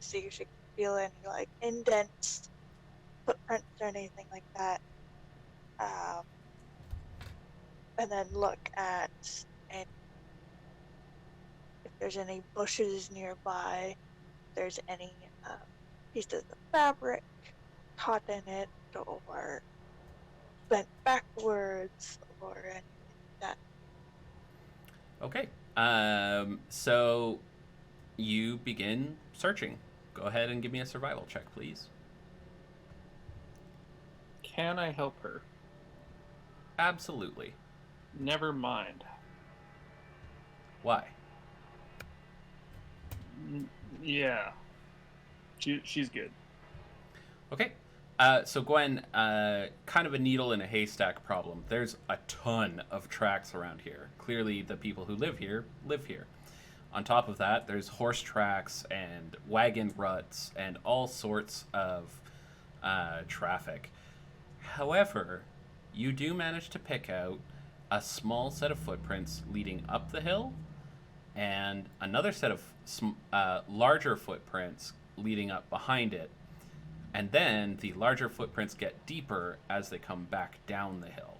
see if she can feel any like indents, footprints, or anything like that. And then look at and if there's any bushes nearby, if there's any pieces of fabric caught in it, or bent backwards, or anything like that. Okay. So you begin searching. Go ahead and give me a survival check, please. Can I help her? Absolutely. Never mind. Why? Yeah. She's good. Okay. So Gwen, kind of a needle in a haystack problem. There's a ton of tracks around here. Clearly, the people who live here live here. On top of that, there's horse tracks and wagon ruts and all sorts of traffic. However, you do manage to pick out a small set of footprints leading up the hill and another set of larger footprints leading up behind it. And then the larger footprints get deeper as they come back down the hill.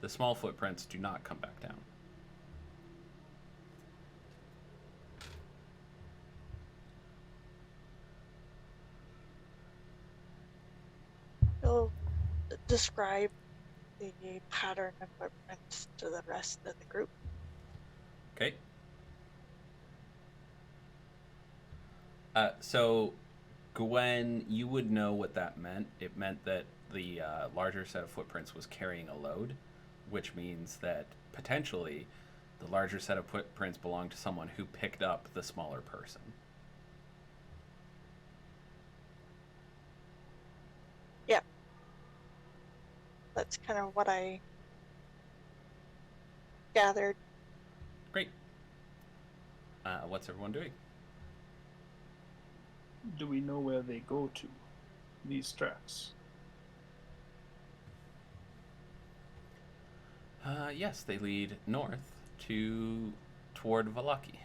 The small footprints do not come back down. You'll describe the pattern of footprints to the rest of the group. Okay. So, Gwen, you would know what that meant. It meant that the larger set of footprints was carrying a load, which means that potentially the larger set of footprints belonged to someone who picked up the smaller person. Yep. That's kind of what I gathered. Great. What's everyone doing? Do we know where they go to? These tracks. Yes, they lead north toward Valaki.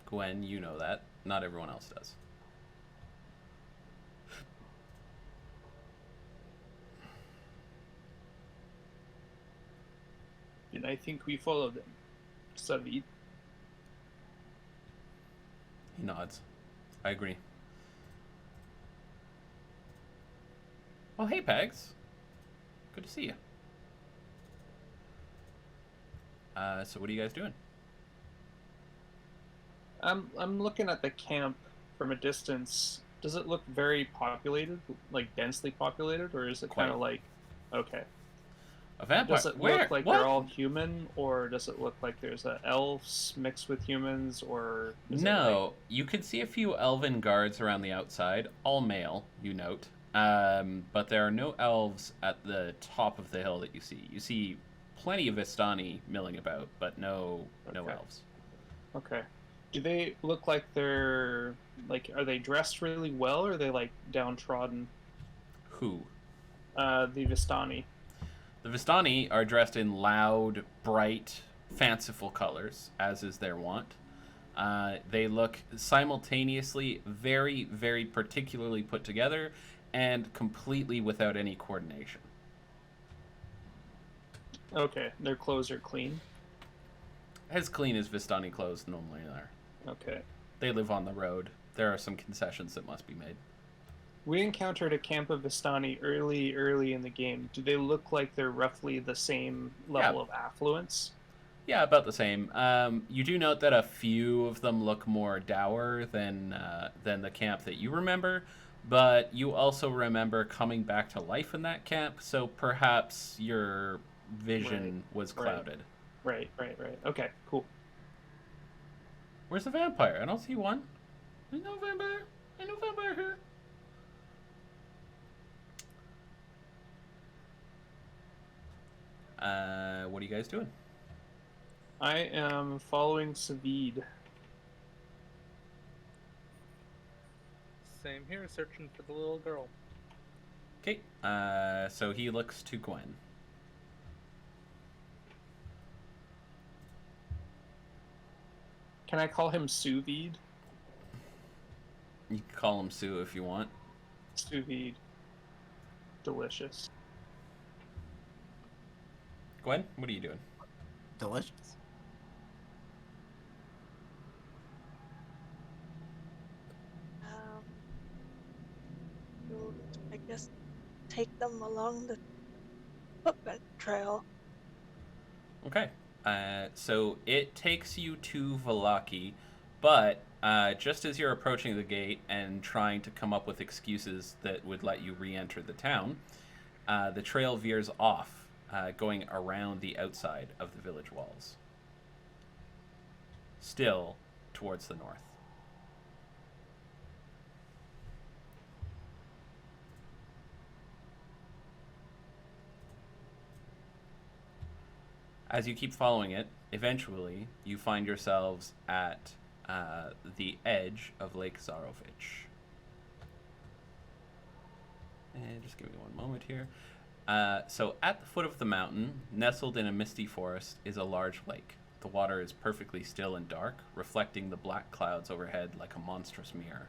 Gwen, you know that. Not everyone else does. And I think we follow them. Savid. He nods. I agree. Well, hey, Pegs. Good to see you. So what are you guys doing? I'm looking at the camp from a distance. Does it look very populated, like densely populated, or is it kind of like, okay? A vampire? Does it Where? look like What? they're all human, or does it look like there's elves mixed with humans, or is it No, you could see a few elven guards around the outside, all male, you note. But there are no elves at the top of the hill that you see. You see plenty of Vistani milling about, but no Okay. elves. Okay. Do they look like they're are they dressed really well, or are they like downtrodden? Who? The Vistani. The Vistani are dressed in loud, bright, fanciful colors, as is their wont. They look simultaneously very, very particularly put together and completely without any coordination. Okay, their clothes are clean. As clean as Vistani clothes normally are. Okay. They live on the road. There are some concessions that must be made. We encountered a camp of Vistani early in the game. Do they look like they're roughly the same level of affluence? Yeah, about the same. You do note that a few of them look more dour than the camp that you remember, but you also remember coming back to life in that camp, so perhaps your vision was clouded. Right. Okay, cool. Where's the vampire? I don't see one. There's no vampire. There's no vampire here. What are you guys doing? I am following Savid. Same here, searching for the little girl. Okay, so he looks to Gwen. Can I call him Suvid? You can call him Sue if you want. Suvid. Delicious. Gwen, what are you doing? Delicious. You'll, I guess, take them along the footprint trail. Okay. So it takes you to Valaki, but just as you're approaching the gate and trying to come up with excuses that would let you re-enter the town, the trail veers off, going around the outside of the village walls. Still towards the north. As you keep following it, eventually you find yourselves at the edge of Lake Zarovich. And just give me one moment here. So at the foot of the mountain, nestled in a misty forest, is a large lake. The water is perfectly still and dark, reflecting the black clouds overhead like a monstrous mirror.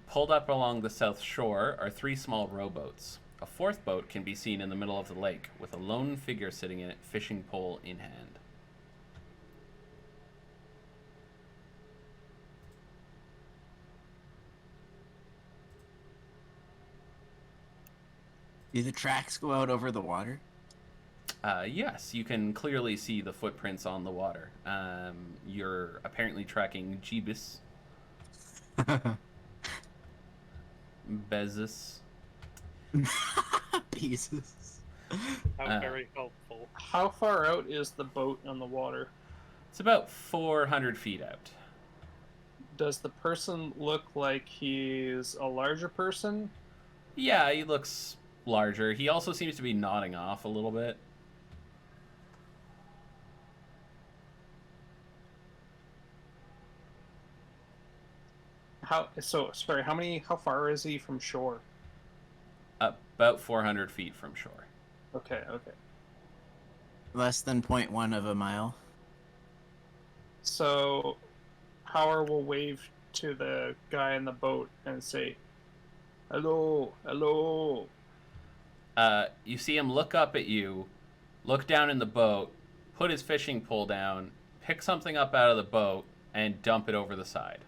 Pulled up along the south shore are 3 small rowboats. A 4th boat can be seen in the middle of the lake, with a lone figure sitting in it, fishing pole in hand. Do the tracks go out over the water? Yes, you can clearly see the footprints on the water. You're apparently tracking Jeebus, Bezos. Pieces. How very helpful. How far out is the boat on the water? It's about 400 feet out. Does the person look like he's a larger person? Yeah, he looks larger. He also seems to be nodding off a little bit. How far is he from shore? About 400 feet from shore. Okay. Less than 0.1 of a mile. So, Howard will wave to the guy in the boat and say, "Hello, hello." You see him look up at you, look down in the boat, put his fishing pole down, pick something up out of the boat, and dump it over the side.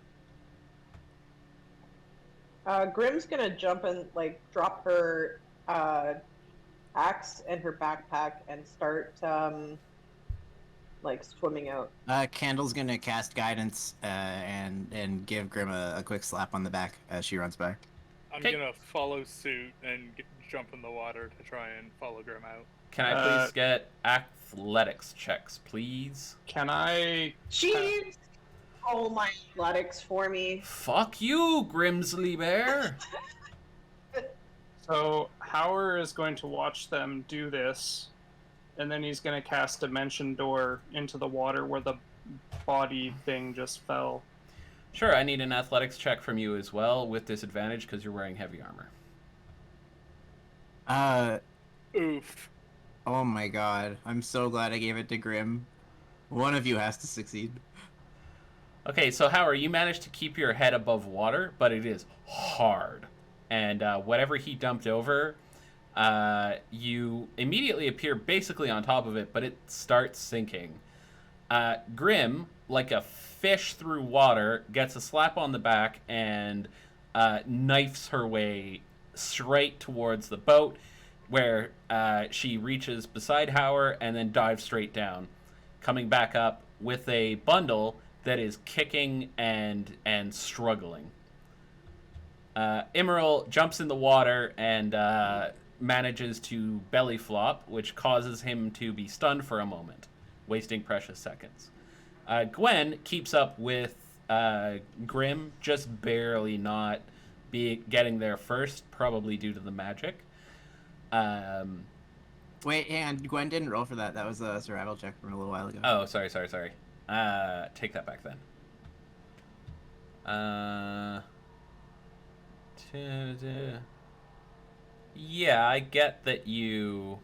Grim's gonna jump and like drop her axe and her backpack and start like swimming out. Candle's gonna cast guidance and give Grim a quick slap on the back as she runs by. I'm Okay. gonna follow suit and jump in the water to try and follow Grim out. Can I please get athletics checks, please? Can I? She roll my athletics for me. Fuck you, Grimsley Bear! So Howard is going to watch them do this, and then he's going to cast Dimension Door into the water where the body thing just fell. Sure, I need an athletics check from you as well, with disadvantage because you're wearing heavy armor. Oof. Oh my god. I'm so glad I gave it to Grim. One of you has to succeed. Okay, so Howard, you managed to keep your head above water, but it is hard. And whatever he dumped over, you immediately appear basically on top of it, but it starts sinking. Grim, like a fish through water, gets a slap on the back and knifes her way straight towards the boat, where she reaches beside Howard and then dives straight down, coming back up with a bundle that is kicking and struggling. Emerald jumps in the water and manages to belly flop, which causes him to be stunned for a moment, wasting precious seconds. Gwen keeps up with Grim, just barely not getting there first, probably due to the magic. Wait, and Gwen didn't roll for that. That was a survival check from a little while ago. Oh, sorry. Take that back then. Yeah, I get that you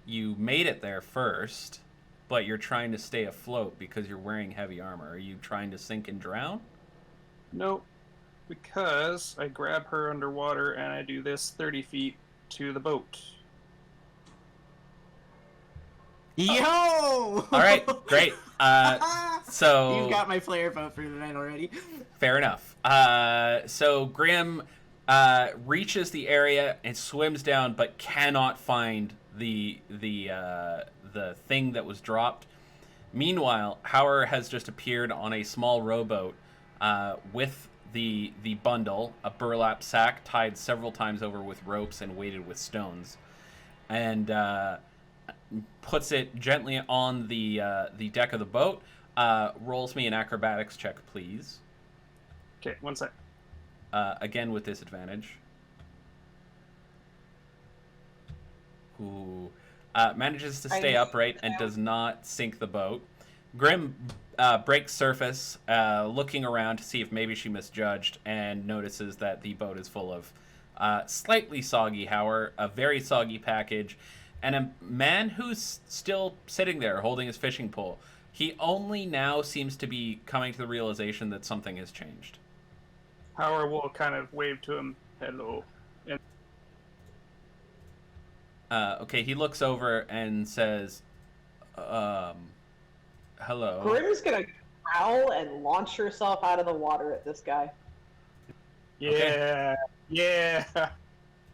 made it there first, but you're trying to stay afloat because you're wearing heavy armor. Are you trying to sink and drown? Nope. Because I grab her underwater and I do this 30 feet to the boat. Yo! All right, great. So You've got my player vote for tonight already. fair enough. So Grim reaches the area and swims down, but cannot find the thing that was dropped. Meanwhile, Howard has just appeared on a small rowboat with the bundle, a burlap sack tied several times over with ropes and weighted with stones, and puts it gently on the deck of the boat. Rolls me an acrobatics check, please. Okay, one sec. Again with disadvantage. Ooh. Manages to stay upright and does not sink the boat. Grim breaks surface, looking around to see if maybe she misjudged, and notices that the boat is full of slightly soggy Hauer, a very soggy package, and a man who's still sitting there holding his fishing pole. He only now seems to be coming to the realization that something has changed. Howard will kind of wave to him, hello. And Okay, he looks over and says, hello. Grim's gonna growl and launch herself out of the water at this guy. yeah, yeah.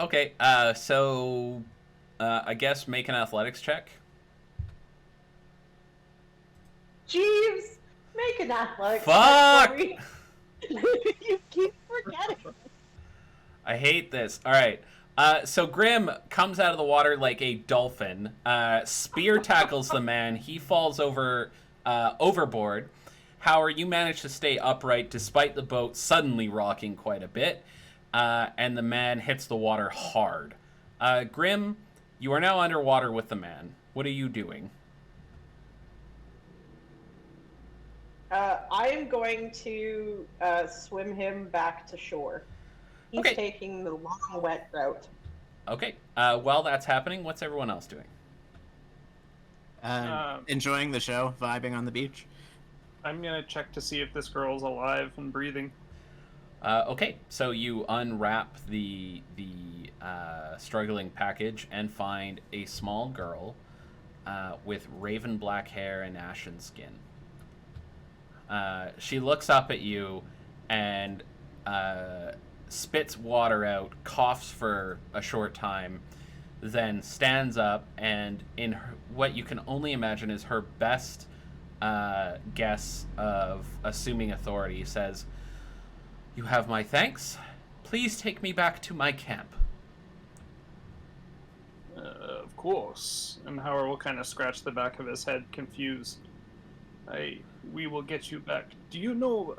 Okay, so I guess make an athletics check. Jeeves, make an athletics check Fuck! for me. You keep forgetting. I hate this. All right. So Grim comes out of the water like a dolphin. Spear tackles the man. He falls overboard. Howard, you manage to stay upright despite the boat suddenly rocking quite a bit. And the man hits the water hard. Grim, you are now underwater with the man. What are you doing? I am going to swim him back to shore. He's Okay. taking the long, wet route. Okay. While that's happening, what's everyone else doing? Enjoying the show, vibing on the beach. I'm gonna check to see if this girl's alive and breathing. Okay, so you unwrap the struggling package and find a small girl with raven black hair and ashen skin. She looks up at you and spits water out, coughs for a short time, then stands up and, in what you can only imagine is her best guess of assuming authority, says, "You have my thanks. Please take me back to my camp." Of course. And Howard will kind of scratch the back of his head, confused. We will get you back. Do you know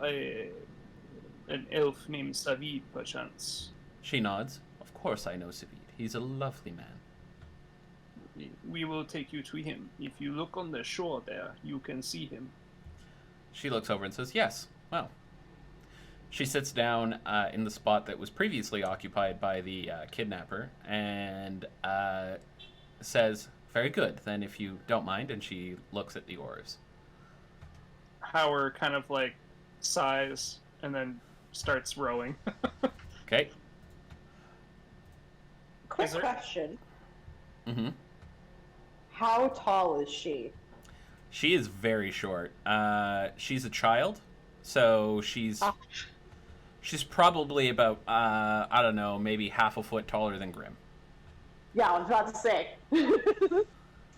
an elf named Savid, perchance? She nods. "Of course I know Savid. He's a lovely man." We will take you to him. If you look on the shore there, you can see him. She looks over and says, "Yes, well." She sits down in the spot that was previously occupied by the kidnapper and says, "Very good, then if you don't mind," and she looks at the oars. Howard kind of like sighs and then starts rowing. Okay. Quick Is there- question. Mm-hmm. How tall is she? She is very short. She's a child, so she's probably about I don't know, maybe half a foot taller than Grim. Yeah, I was about to say.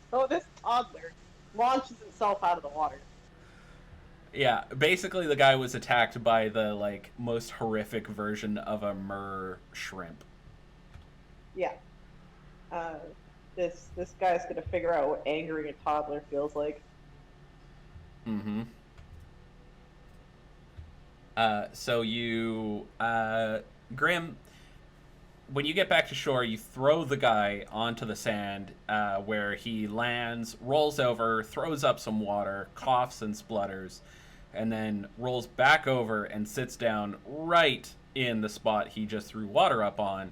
So this toddler launches itself out of the water. Yeah, basically the guy was attacked by the like most horrific version of a mer shrimp. Yeah. This guy's gonna figure out what angering a toddler feels like. Mm-hmm. So you, Grim, when you get back to shore, you throw the guy onto the sand, where he lands, rolls over, throws up some water, coughs and splutters, and then rolls back over and sits down right in the spot he just threw water up on.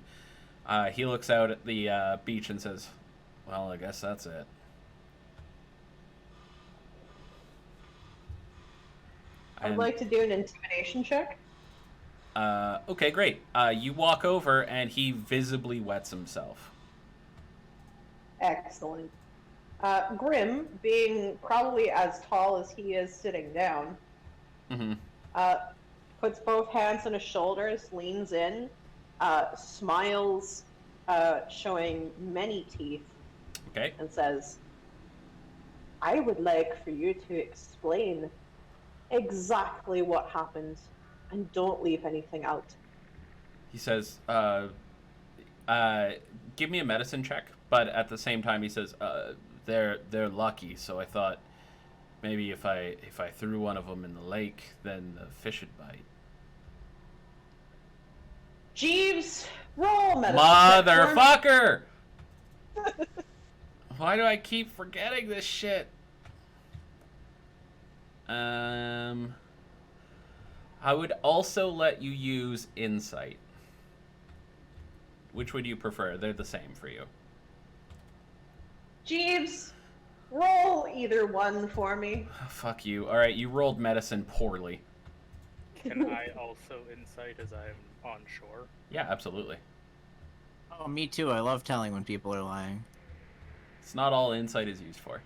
He looks out at the beach and says, "Well, I guess that's it." I'd And- like to do an intimidation check. Okay, great. You walk over and he visibly wets himself. Excellent. Grim, being probably as tall as he is sitting down, Mm-hmm. puts both hands on his shoulders, leans in, smiles, showing many teeth, Okay. and says, "I would like for you to explain exactly what happened, and don't leave anything out." He says, "Give me a medicine check," but at the same time he says, "They're lucky, so I thought maybe if I threw one of them in the lake, then the fish would bite." Jeeves, roll medicine check for me. Motherfucker! Why do I keep forgetting this shit? I would also let you use insight. Which would you prefer? They're the same for you. Jeeves, roll either one for me. Fuck you. All right, you rolled medicine poorly. Can I also insight as I'm on shore? Yeah, absolutely. Oh, me too. I love telling when people are lying. It's not all insight is used for.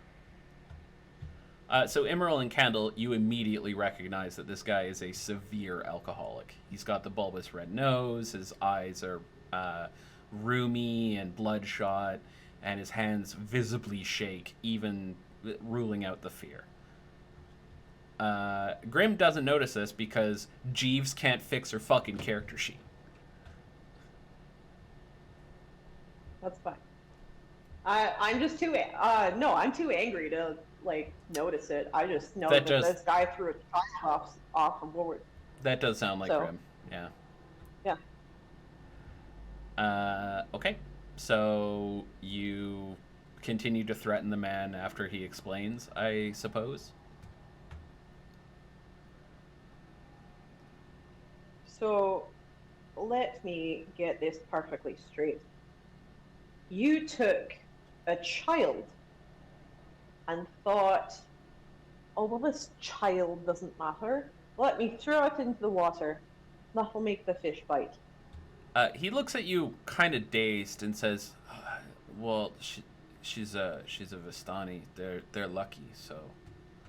So Emerald and Candle, you immediately recognize that this guy is a severe alcoholic. He's got the bulbous red nose, his eyes are roomy and bloodshot, and his hands visibly shake, even ruling out the fear. Grim doesn't notice this because Jeeves can't fix her fucking character sheet. That's fine. I'm just too I'm too angry to like notice it. I just know that this guy threw a child off a board. That does sound like Grim. Yeah. Okay. So you continue to threaten the man after he explains, I suppose? So let me get this perfectly straight. You took a child and thought, oh, well, this child doesn't matter. Let me throw it into the water. That'll make the fish bite. He looks at you kind of dazed and says, well, she's a Vistani. They're lucky, so...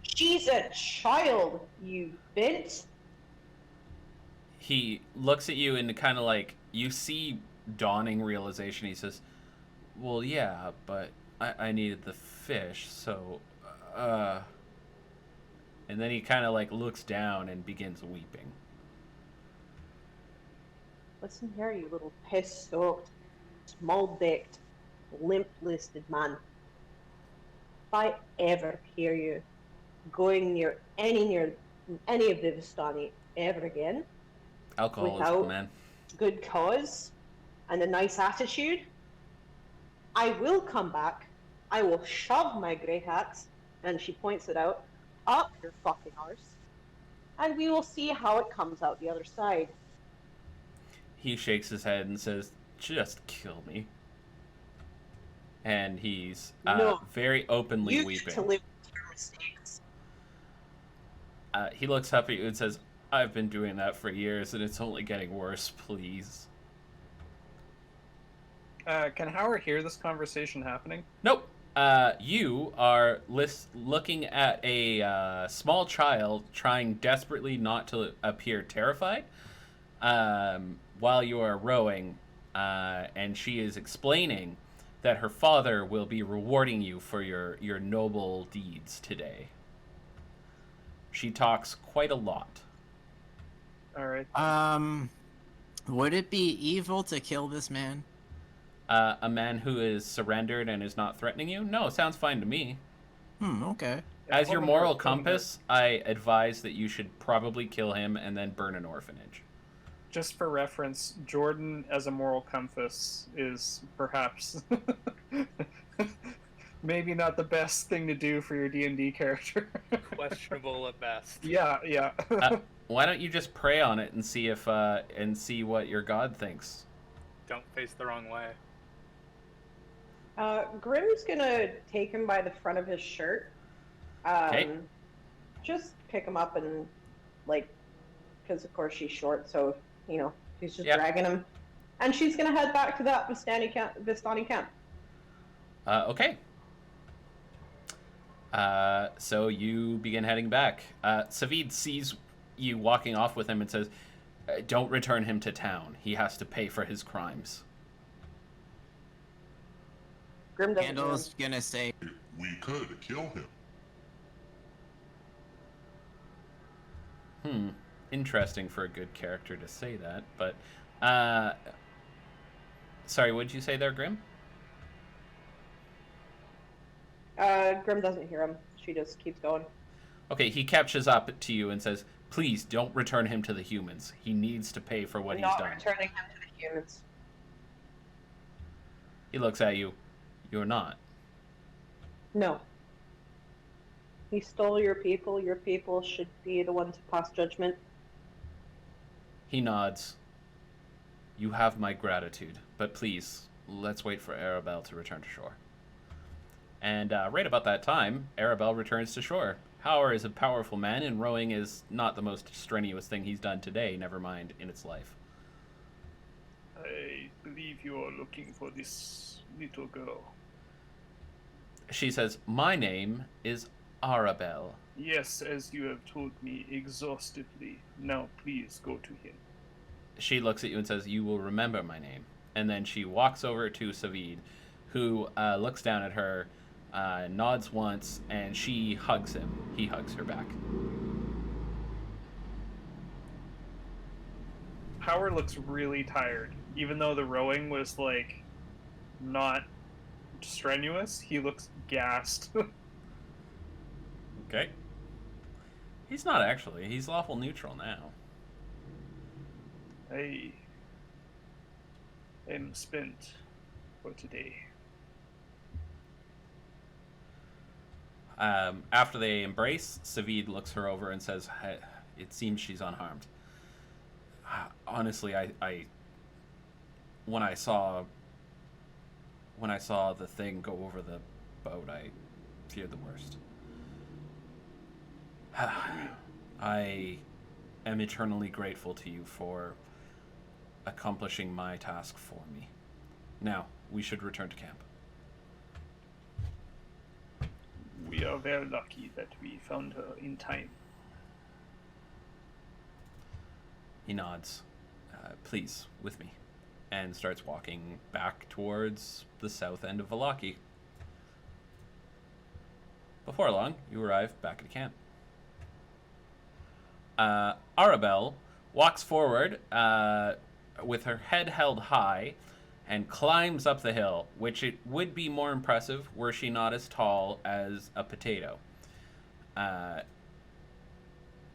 She's a child, you bint. He looks at you and kind of like, you see dawning realization. He says, well, yeah, but I needed the fish, so, And then he kind of like looks down and begins weeping. Listen here, you little piss-soaked, small-dicked, limp-listed man. If I ever hear you going near any of the Vistani ever again, Alcoholism, without man. good cause and a nice attitude, I will come back. I will shove my grey hat, and she points it out, up your fucking arse, and we will see how it comes out the other side. He shakes his head and says, just kill me. And he's No, very openly you weeping. get to live with your mistakes. He looks up at you and says, I've been doing that for years and it's only getting worse, please. Can Howard hear this conversation happening? Nope. You are looking at a small child trying desperately not to appear terrified while you are rowing, and she is explaining that her father will be rewarding you for your noble deeds today. She talks quite a lot. All right. Would it be evil to kill this man? A man who is surrendered and is not threatening you? No, sounds fine to me. Okay. As your moral compass, I advise that you should probably kill him and then burn an orphanage. Just for reference, Jordan as a moral compass is perhaps maybe not the best thing to do for your D&D character. Questionable at best. Yeah. Why don't you just pray on it and see if and see what your god thinks? Don't face the wrong way. Grim's gonna take him by the front of his shirt. Okay. Just pick him up and, like, because of course she's short, so, you know, she's just Yep. dragging him. And she's gonna head back to that Vistani camp. Okay. So you begin heading back. Savid sees you walking off with him and says, don't return him to town. He has to pay for his crimes. Grim doesn't Candle's gonna say, We could kill him. Interesting for a good character to say that, but sorry, what did you say there, Grim? Grim doesn't hear him. She just keeps going. Okay, he catches up to you and says, please don't return him to the humans. He needs to pay for what he's Not done. returning him to the humans. He looks at you. You're not. No. He stole your people. Your people should be the one to pass judgment. He nods. You have my gratitude, but please, let's wait for Arabelle to return to shore. And right about that time, Arabelle returns to shore. Howard is a powerful man, and rowing is not the most strenuous thing he's done today, never mind in its life. I believe you are looking for this little girl. She says, my name is Arabelle. Yes, as you have told me exhaustively. Now please go to him. She looks at you and says, you will remember my name. And then she walks over to Savid, who looks down at her, nods once, and she hugs him. He hugs her back. Howard looks really tired. Even though the rowing was, like, not strenuous, he looks gassed. Okay. He's not actually. He's lawful neutral now. I am spent for today. After they embrace, Savid looks her over and says, hey, it seems she's unharmed. Honestly, I when I saw the thing go over the boat, I feared the worst. I am eternally grateful to you for accomplishing my task for me. Now, we should return to camp. We are very lucky that we found her in time. He nods. Please, with me. And starts walking back towards the south end of Valaki. Before long, you arrive back at camp. Arabelle walks forward with her head held high and climbs up the hill, which it would be more impressive were she not as tall as a potato.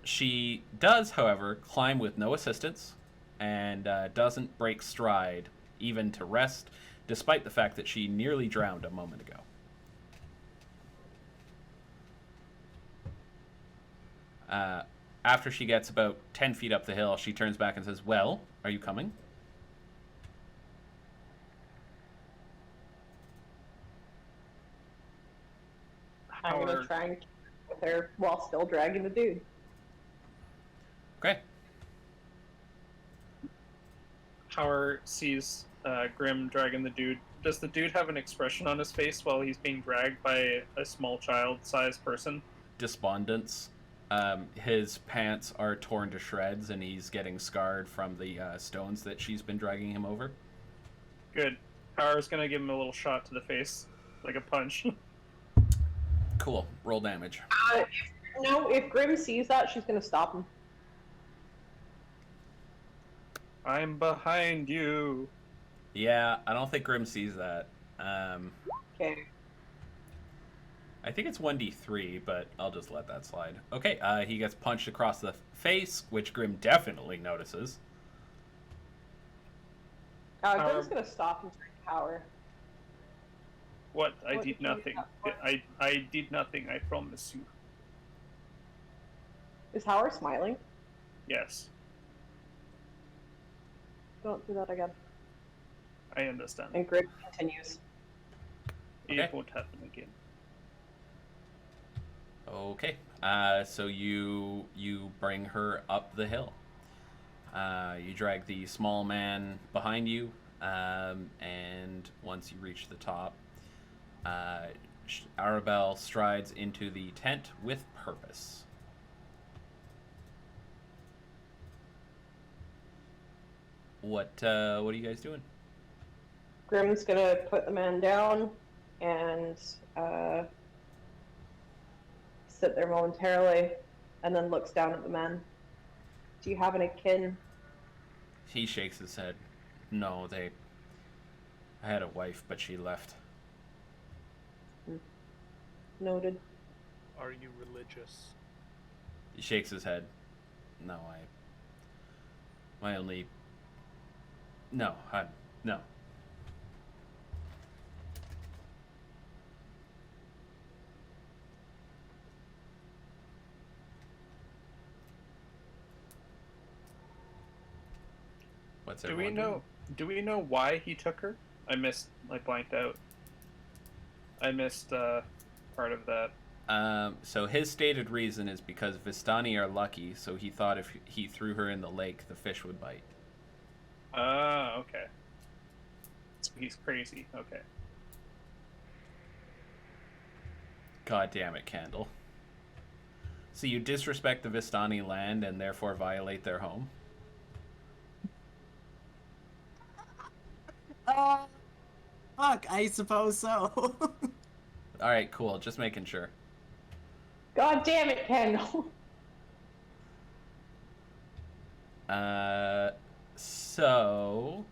She does, however, climb with no assistance and doesn't break stride even to rest, despite the fact that she nearly drowned a moment ago. After she gets about 10 feet up the hill, she turns back and says, well, are you coming? I'm going to try and keep with her while still dragging the dude. Okay. Howard sees Grim dragging the dude. Does the dude have an expression on his face while he's being dragged by a small child-sized person? Despondence. His pants are torn to shreds, and he's getting scarred from the stones that she's been dragging him over. Good. Howard's gonna give him a little shot to the face, like a punch. Cool. Roll damage. If Grim sees that, she's going to stop him. I'm behind you. Yeah, I don't think Grim sees that. Okay. I think it's 1d3, but I'll just let that slide. Okay, he gets punched across the face, which Grim definitely notices. Grim's going to stop and turn to Howard. What? I What did did you nothing. do that for? I did nothing, I promise you. Is Howard smiling? Yes, Don't do that again. I understand. And Grim continues. Okay. It won't happen again. Okay, so you bring her up the hill. You drag the small man behind you, and once you reach the top, Arabelle strides into the tent with purpose. What are you guys doing? Grim's going to put the man down and sit there momentarily, and then looks down at the man. Do you have any kin? He shakes his head. No, I had a wife, but she left. Noted. Are you religious? He shakes his head. No, no. What's Do everyone we know? Do we know why he took her? I blanked out. I missed part of that. So his stated reason is because Vistani are lucky, so he thought if he threw her in the lake, the fish would bite. Ah, okay. So he's crazy. Okay. God damn it, Candle. So you disrespect the Vistani land and therefore violate their home? Fuck, I suppose so. Alright, cool. Just making sure. God damn it, Kendall. So...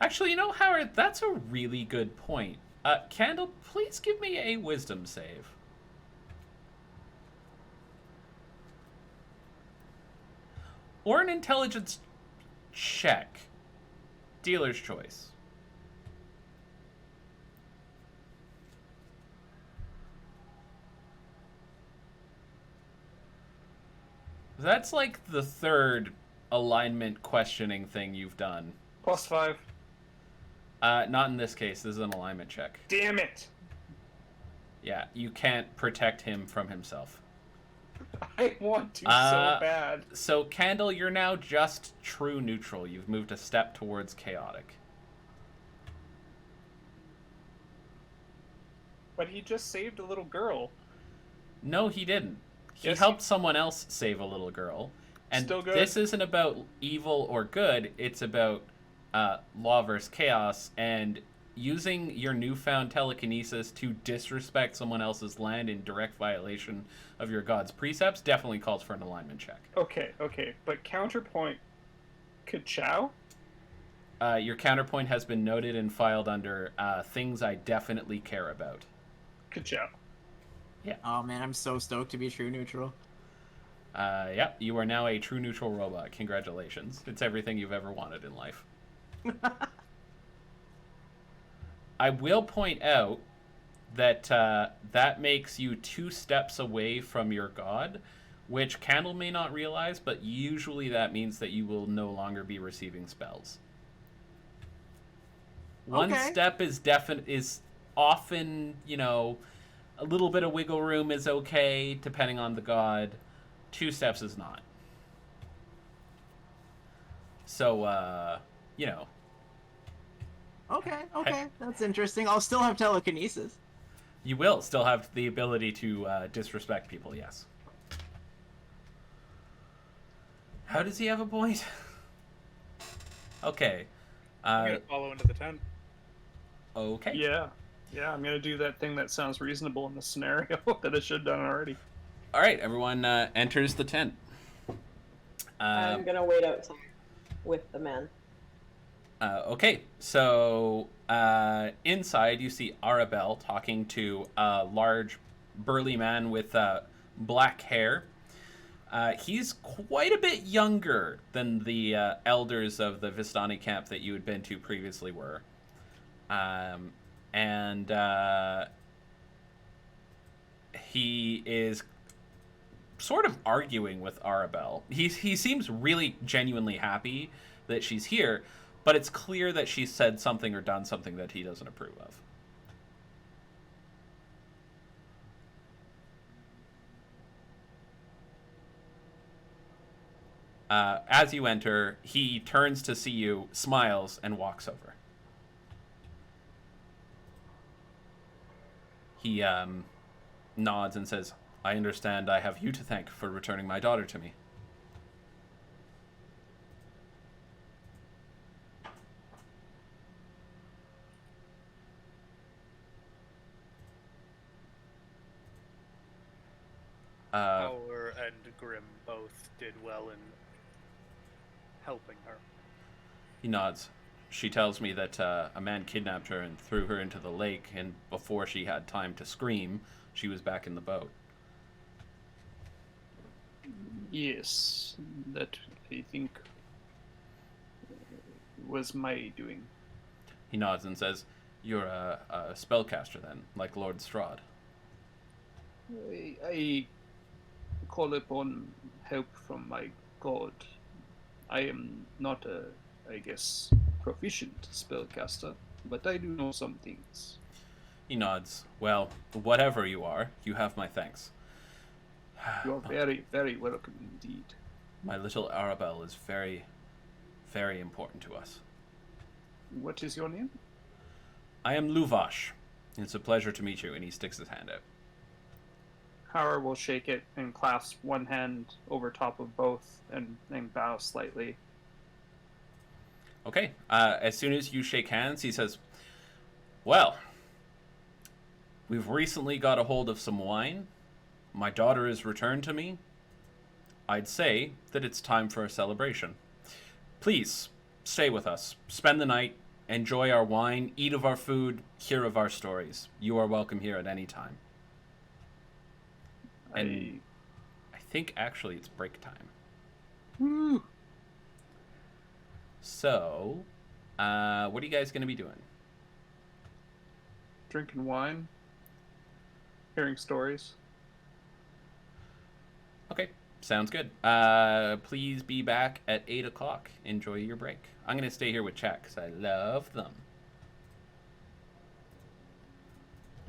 Actually, you know, Howard, that's a really good point. Candle, please give me a wisdom save. Or an intelligence check. Dealer's choice. That's like the third alignment questioning thing you've done. +5. Not in this case. This is an alignment check. Damn it! Yeah, you can't protect him from himself. I want to so bad. So, Candle, you're now just true neutral. You've moved a step towards chaotic. But he just saved a little girl. No, he didn't. He Yes, helped someone else save a little girl. And Still good. this isn't about evil or good. It's about law versus chaos, and using your newfound telekinesis to disrespect someone else's land in direct violation of your god's precepts definitely calls for an alignment check. Okay. But counterpoint, Ka-chow? Your counterpoint has been noted and filed under things I definitely care about. Ka-chow. Oh man, I'm so stoked to be true neutral. Yep, you are now a true neutral robot. Congratulations. It's everything you've ever wanted in life. I will point out that that makes you 2 steps away from your god, which Candle may not realize, but usually that means that you will no longer be receiving spells. One Okay. step is often, you know, a little bit of wiggle room is okay, depending on the god. 2 steps is not. So, you know. Okay, that's interesting. I'll still have telekinesis. You will still have the ability to disrespect people, yes. How does he have a point? Okay. I'm gonna follow into the tent. Okay. Yeah, I'm gonna do that thing that sounds reasonable in the scenario that I should have done already. All right, everyone enters the tent. I'm gonna wait outside with the men. Okay, so inside you see Arabelle talking to a large, burly man with black hair. He's quite a bit younger than the elders of the Vistani camp that you had been to previously were. And he is sort of arguing with Arabelle. He seems really genuinely happy that she's here, but it's clear that she's said something or done something that he doesn't approve of. As you enter, he turns to see you, smiles, and walks over. He nods and says, "I understand I have you to thank for returning my daughter to me." Power and Grim both did well in helping her. He nods. She tells me that a man kidnapped her and threw her into the lake, and before she had time to scream, she was back in the boat. Yes, that I think was my doing. He nods and says, "You're a spellcaster then, like Lord Strahd." I call upon help from my god I am not a, I guess, proficient spellcaster, but I do know some things. He nods. Well, whatever you are, you have my thanks. You are very, very welcome indeed. My little Arabelle is very, very important to us. What is your name? I am Luvash. It's a pleasure to meet you, and he sticks his hand out. Hara will shake it and clasp one hand over top of both and bow slightly. Okay, as soon as you shake hands, he says, well, we've recently got a hold of some wine. My daughter is returned to me. I'd say that it's time for a celebration. Please, stay with us. Spend the night. Enjoy our wine. Eat of our food. Hear of our stories. You are welcome here at any time. And I think actually it's break time. Woo! So, what are you guys going to be doing? Drinking wine, hearing stories. Okay, sounds good. Please be back at 8 o'clock. Enjoy your break. I'm going to stay here with chat because I love them.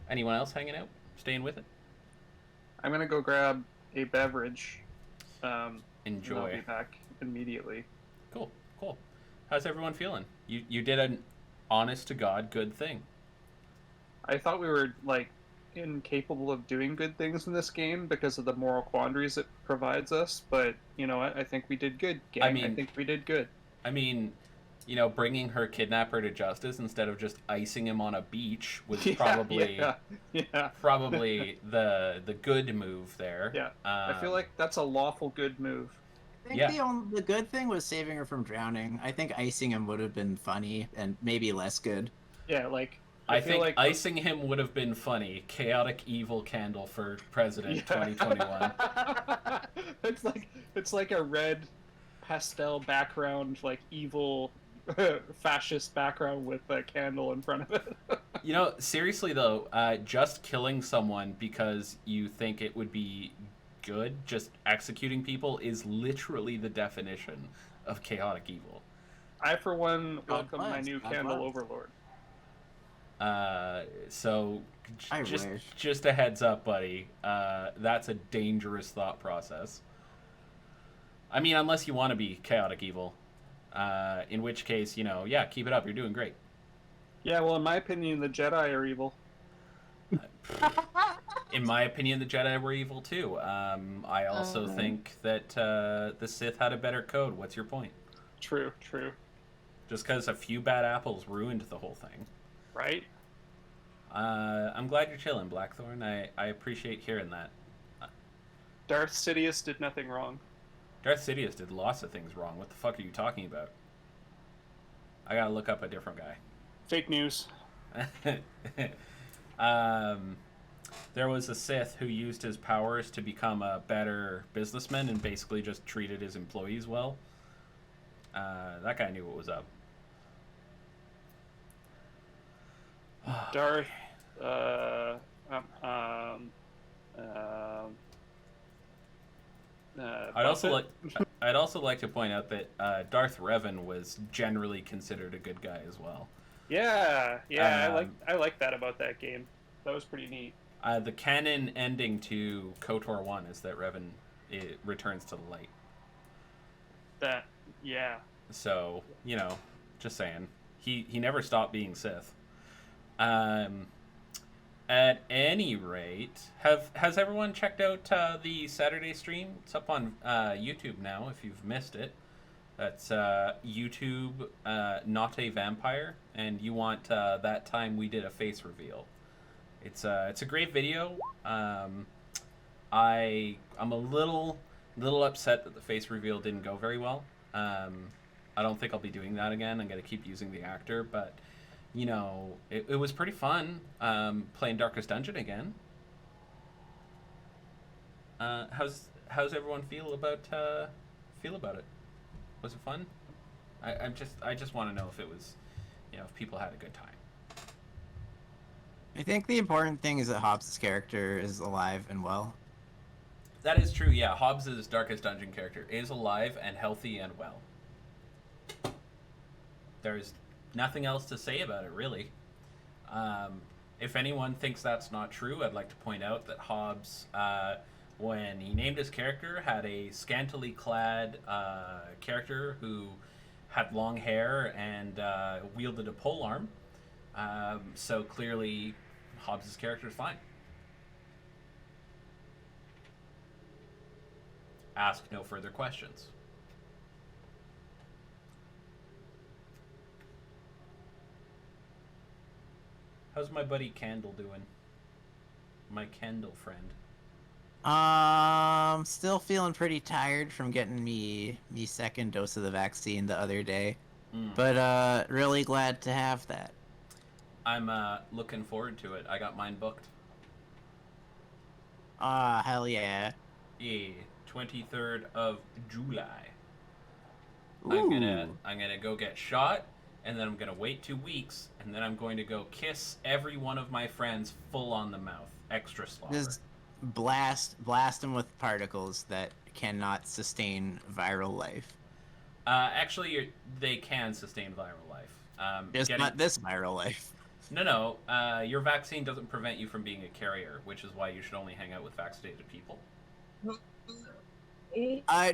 Anyone else hanging out? Staying with it? I'm gonna go grab a beverage. And Enjoy. I'll be back immediately. Cool, cool. How's everyone feeling? You did an honest to God good thing. I thought we were like incapable of doing good things in this game because of the moral quandaries it provides us, but you know what? I think we did good, gang. I think we did good. I mean, you know, bringing her kidnapper to justice instead of just icing him on a beach was probably probably the good move there. Yeah, I feel like that's a lawful good move. I think the good thing was saving her from drowning. I think icing him would have been funny and maybe less good. Yeah, like I think like icing him would have been funny. Chaotic evil candle for president 2021. It's like a red pastel background, like evil fascist background with a candle in front of it. You know, seriously though, just killing someone because you think it would be good, just executing people, is literally the definition of chaotic evil. I, for one, welcome my new candle overlord. So just a heads up, buddy. That's a dangerous thought process. I mean, unless you want to be chaotic evil, in which case, you know, yeah, keep it up. You're doing great. Yeah, well, in my opinion, the Jedi are evil. In my opinion, the Jedi were evil too. I also think that the Sith had a better code. What's your point? True. Just because a few bad apples ruined the whole thing. Right? I'm glad you're chilling, Blackthorn. I appreciate hearing that. Darth Sidious did nothing wrong. Darth Sidious did lots of things wrong. What the fuck are you talking about? I gotta look up a different guy. Fake news. There was a Sith who used his powers to become a better businessman and basically just treated his employees well. That guy knew what was up. Darth. I'd also like to point out that Darth Revan was generally considered a good guy as well. Yeah, I like that about that game. That was pretty neat. The canon ending to KOTOR 1 is that Revan returns to the light. Yeah. So, you know, just saying. He never stopped being Sith. At any rate, has everyone checked out the Saturday stream? It's up on YouTube now if you've missed it. That's YouTube, Not a Vampire, and you want that time we did a face reveal. It's a great video. I'm a little upset that the face reveal didn't go very well. I don't think I'll be doing that again. I'm gonna keep using the actor, but you know, it was pretty fun playing Darkest Dungeon again. How's everyone feel about it? Was it fun? I just want to know if it was, you know, if people had a good time. I think the important thing is that Hobbs' character is alive and well. That is true, yeah. Hobbs' Darkest Dungeon character is alive and healthy and well. There's nothing else to say about it, really. If anyone thinks that's not true, I'd like to point out that Hobbes, when he named his character, had a scantily clad character who had long hair and wielded a polearm. So clearly, Hobbes' character is fine. Ask no further questions. How's my buddy Candle doing? My Kendall friend. Still feeling pretty tired from getting me second dose of the vaccine the other day. But really glad to have that. I'm looking forward to it. I got mine booked. Hell yeah. Yeah, 23rd of July. Ooh. I'm gonna go get shot, and then I'm gonna wait 2 weeks, and then I'm going to go kiss every one of my friends full on the mouth. Extra slobber. Just blast them with particles that cannot sustain viral life. Actually, they can sustain viral life. Just not this viral life. No. Your vaccine doesn't prevent you from being a carrier, which is why you should only hang out with vaccinated people.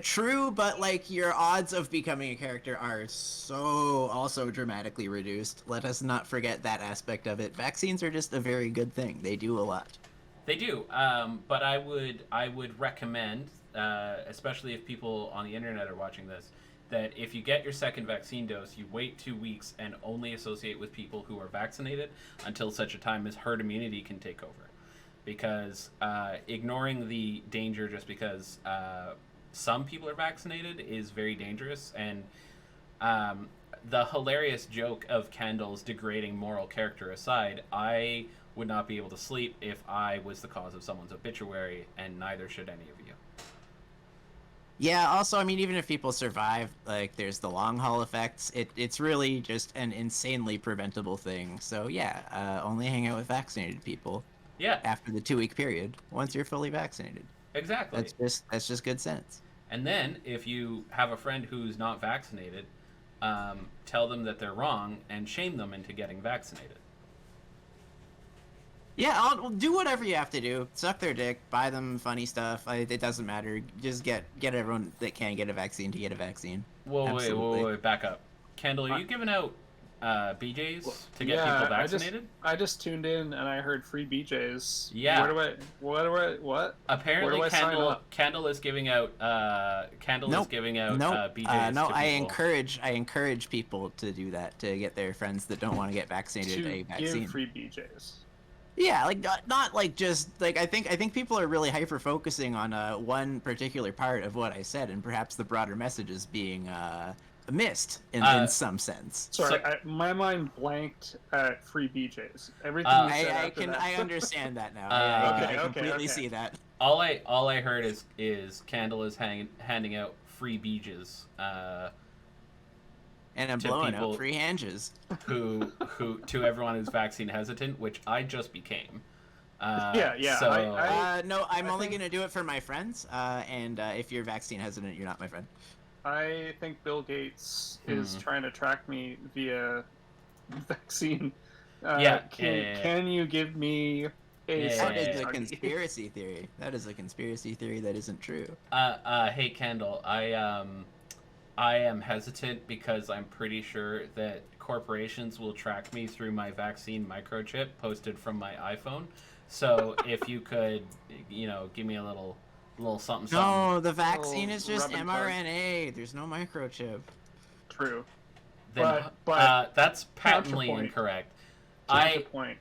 True, but like your odds of becoming a character are so also dramatically reduced. Let us not forget that aspect of it. Vaccines are just a very good thing. They do a lot. They do, but I would recommend, especially if people on the internet are watching this, that if you get your second vaccine dose, you wait 2 weeks and only associate with people who are vaccinated until such a time as herd immunity can take over. Because ignoring the danger just because some people are vaccinated is very dangerous. And the hilarious joke of Kendall's degrading moral character aside, I would not be able to sleep if I was the cause of someone's obituary, and neither should any of you. Yeah, also, I mean, even if people survive, like, there's the long haul effects. It's really just an insanely preventable thing. So, yeah, only hang out with vaccinated people. Yeah. After the 2 week period, once you're fully vaccinated. Exactly. That's just good sense. And then, if you have a friend who's not vaccinated, tell them that they're wrong and shame them into getting vaccinated. Yeah, I'll do whatever you have to do. Suck their dick, buy them funny stuff. It doesn't matter. Just get everyone that can get a vaccine to get a vaccine. Whoa, wait, back up. Kendall, are you giving out BJs to get people vaccinated? I just tuned in and I heard free BJs. Yeah. What? Apparently, Where do I sign up? Kendall is giving out BJs No, to I encourage people to do that, to get their friends that don't want to get vaccinated a vaccine. Give free BJs. Yeah, like not like just like I think people are really hyper focusing on one particular part of what I said, and perhaps the broader message is being missed in some sense. Sorry, my mind blanked at free BJs. Everything you said I understand that now. I completely see that. All I heard is Kendall is handing out free BJs. And I'm blowing out free hanges. Who to everyone who's vaccine hesitant, which I just became. Yeah. So, no, I'm only gonna do it for my friends. And if you're vaccine hesitant, you're not my friend. I think Bill Gates is trying to track me via vaccine. Can you give me a? That is a conspiracy theory. That is a conspiracy theory that isn't true. Hey Kendall, I am hesitant because I'm pretty sure that corporations will track me through my vaccine microchip posted from my iPhone. So if you could, give me a little something. No, the vaccine is just mRNA. There's no microchip. True. Then, but that's patently incorrect. Counterpoint.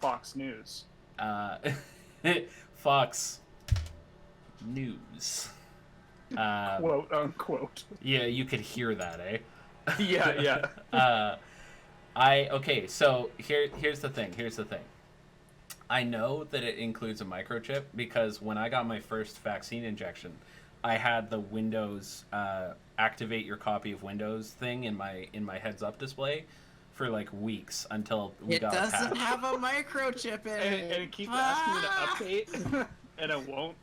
Fox News. Fox News. Quote unquote. Yeah, you could hear that, eh? Yeah. Okay, so here's the thing. I know that it includes a microchip because when I got my first vaccine injection, I had the Windows activate your copy of Windows thing in my heads up display for like weeks until we got it doesn't patched. have a microchip in it. And it keeps asking me to update, and it won't.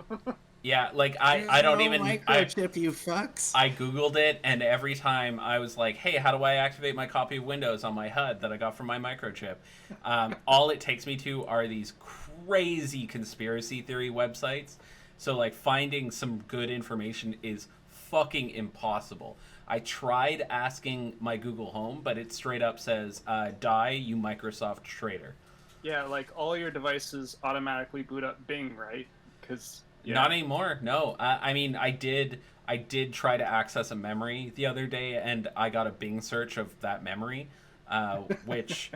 Yeah, like I don't no even microchip, you fucks. I googled it, and every time I was like, "Hey, how do I activate my copy of Windows on my HUD that I got from my microchip?" All it takes me to are these crazy conspiracy theory websites. So like finding some good information is fucking impossible. I tried asking my Google Home, but it straight up says, "Die, you Microsoft traitor." Yeah, like all your devices automatically boot up Bing, right? Because Not anymore. No. I mean, I did try to access a memory the other day, and I got a Bing search of that memory, which,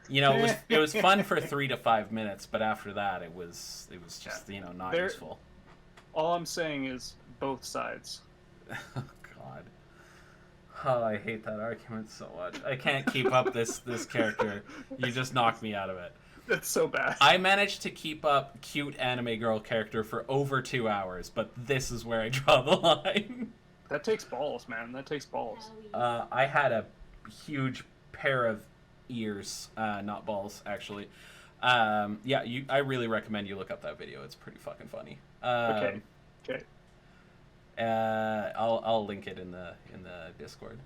it was fun for 3 to 5 minutes, but after that, it was just not There- useful. all I'm saying is both sides. Oh God. Oh, I hate that argument so much. I can't keep up this character. You just knocked me out of it. That's so bad. I managed to keep up cute anime girl character for over 2 hours, but this is where I draw the line. That takes balls, man. That takes balls. I had a huge pair of ears, not balls, actually. Yeah, I really recommend you look up that video. It's pretty fucking funny. Okay. Okay. I'll link it in the Discord.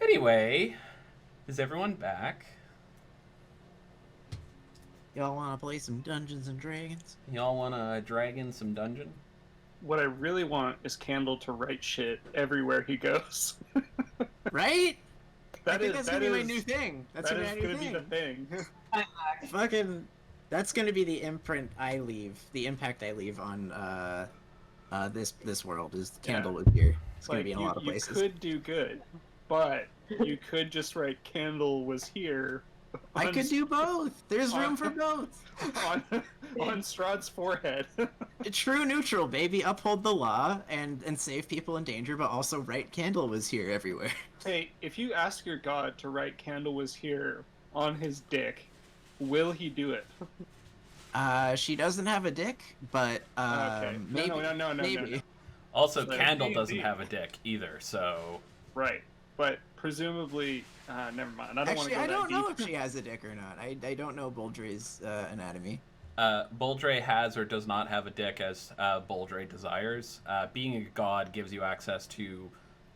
Anyway, is everyone back? Y'all want to play some Dungeons and Dragons? Y'all want to drag in some dungeon? What I really want is Candle to write shit everywhere he goes. Right? I think That that's gonna be my is- new thing. That's that gonna is be my new gonna thing. be the thing. Fucking, that's gonna be the imprint I leave, the impact I leave on this world is Candle with beer. It's gonna be in a lot of places. You could do good, but you could just write Candle was here. I on- could do both. There's room for both. on Strahd's forehead. True neutral, baby. Uphold the law and save people in danger, but also write Candle was here everywhere. Hey, if you ask your god to write Candle was here on his dick, will he do it? She doesn't have a dick, but Okay. maybe. No. Maybe. Also, So, Candle D&D. doesn't have a dick either, so... Right. But presumably, never mind. I don't want Actually, to go I don't that know deep. if she has a dick or not. I don't know Boldre's anatomy. Boldre has or does not have a dick as Boldre desires. Being a god gives you access to,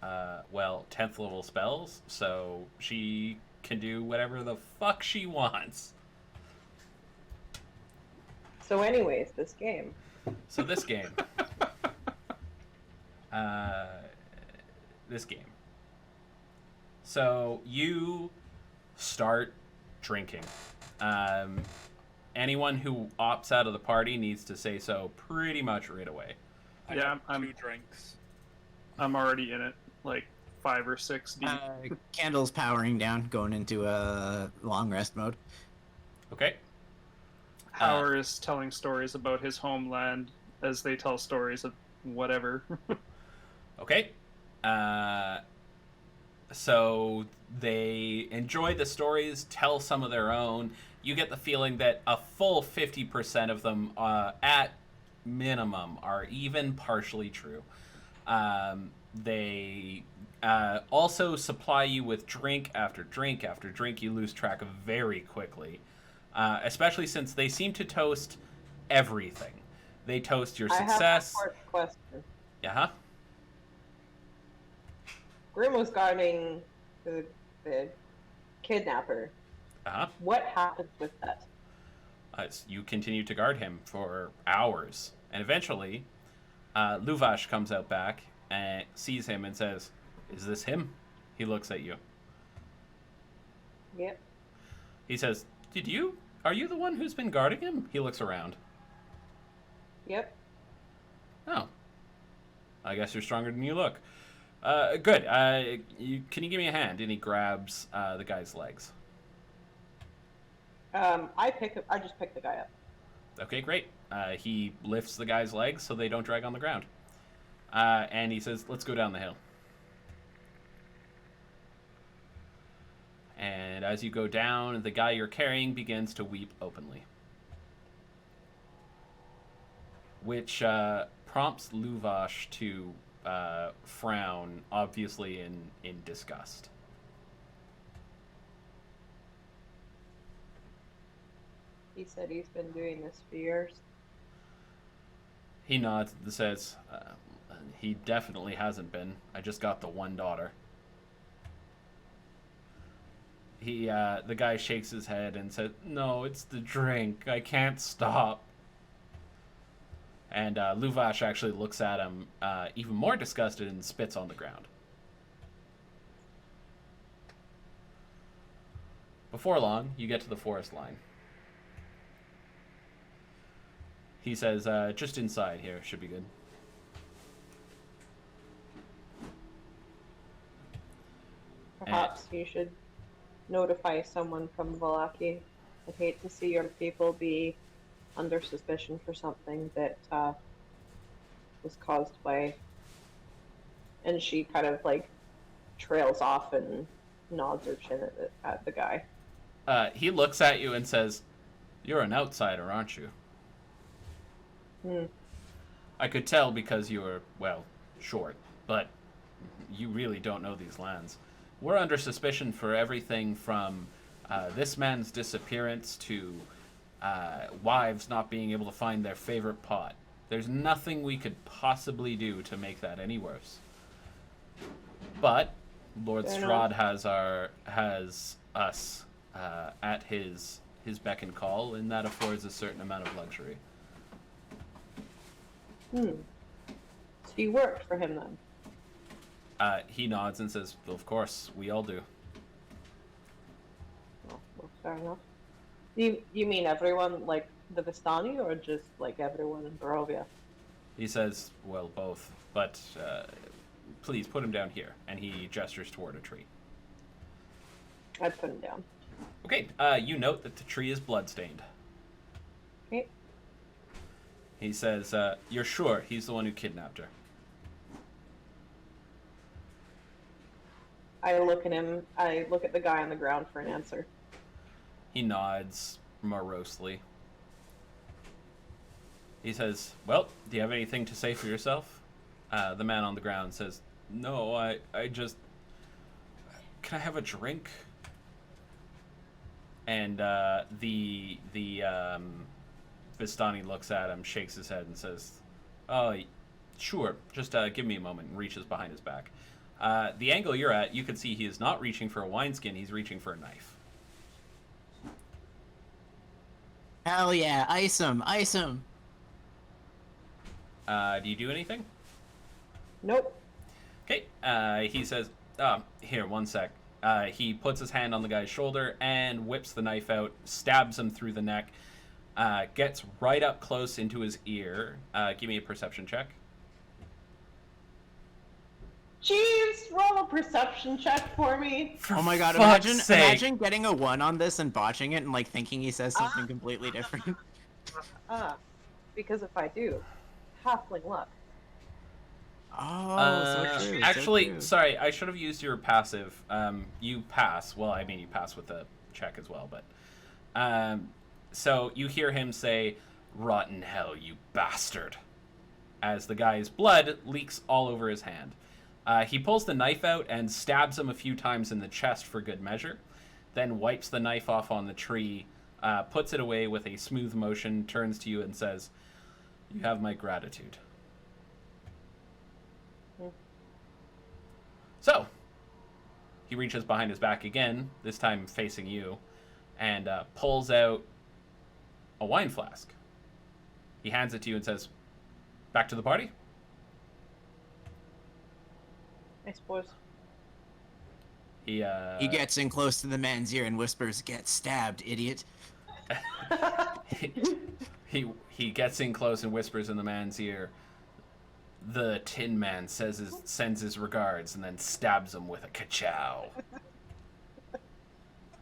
10th level spells, so she can do whatever the fuck she wants. So, anyways, this game. So this game. This game. So you start drinking. Anyone who opts out of the party needs to say so pretty much right away. I Yeah, have I'm- 2 drinks. I'm already in it, like 5 or 6 deep. Candle's powering down, going into a long rest mode. Okay? Howard is telling stories about his homeland as they tell stories of whatever. Okay. So they enjoy the stories, tell some of their own. You get the feeling that a full 50% of them, at minimum, are even partially true. They also supply you with drink after drink after drink you lose track of very quickly. Especially since they seem to toast everything. They toast your success. I have one more question. Yeah. Grim was guarding the kidnapper. Uh-huh. What happens with that? You continue to guard him for hours, and eventually, Luvash comes out back and sees him and says, "Is this him?" He looks at you. Yep. He says, Are you the one who's been guarding him?" He looks around. Yep. Oh. I guess you're stronger than you look. Good. Can you give me a hand? And he grabs the guy's legs. I just pick the guy up. Okay, great. He lifts the guy's legs so they don't drag on the ground. And he says, "Let's go down the hill." And as you go down, the guy you're carrying begins to weep openly. Which prompts Luvash to frown, obviously in disgust. He said he's been doing this for years. He nods and says, he definitely hasn't been. I just got the one daughter. The guy shakes his head and says, no, it's the drink. I can't stop. And Luvash actually looks at him even more disgusted and spits on the ground. Before long, you get to the forest line. He says, just inside here should be good. Perhaps you should notify someone from Valaki. I'd hate to see your people be under suspicion for something that was caused by. And she kind of like trails off and nods her chin at the guy. He looks at you and says, you're an outsider, aren't you? I could tell because you were, well, short, but you really don't know these lands. We're under suspicion for everything from this man's disappearance to wives not being able to find their favorite pot. There's nothing we could possibly do to make that any worse. But Lord Strahd has us at his beck and call, and that affords a certain amount of luxury. So you worked for him then? He nods and says, well, of course, we all do. Well, fair enough. You mean everyone, like the Vistani, or just like everyone in Barovia? He says, well, both, but please put him down here. And he gestures toward a tree. I'd put him down. Okay, you note that the tree is bloodstained. Okay. He says, you're sure he's the one who kidnapped her? I look at him. I look at the guy on the ground for an answer. He nods morosely. He says, well, do you have anything to say for yourself? The man on the ground says, no, I just... Can I have a drink? And the Vistani looks at him, shakes his head, and says, oh, sure, just give me a moment, and reaches behind his back. The angle you're at, you can see he is not reaching for a wineskin, he's reaching for a knife. Hell yeah, ice him, ice him. Do you do anything? Nope. Okay, he says, here, one sec. He puts his hand on the guy's shoulder and whips the knife out, stabs him through the neck, gets right up close into his ear. Give me a perception check. Jeez, roll a perception check for me. Oh my god, fuck's imagine getting a 1 on this and botching it and like thinking he says something completely different. Because if I do, halfling luck. Oh, so true. Actually, so true. sorry, I should have used your passive. You pass. Well, I mean, you pass with a check as well, but... so you hear him say, rotten hell, you bastard, as the guy's blood leaks all over his hand. He pulls the knife out and stabs him a few times in the chest for good measure, then wipes the knife off on the tree, puts it away with a smooth motion, turns to you and says, you have my gratitude. So, he reaches behind his back again, this time facing you, and pulls out a wine flask. He hands it to you and says, back to the party? I suppose. He gets in close to the man's ear and whispers, "Get stabbed, idiot." he gets in close and whispers in the man's ear, "The Tin Man sends his regards," and then stabs him with a ka-chow.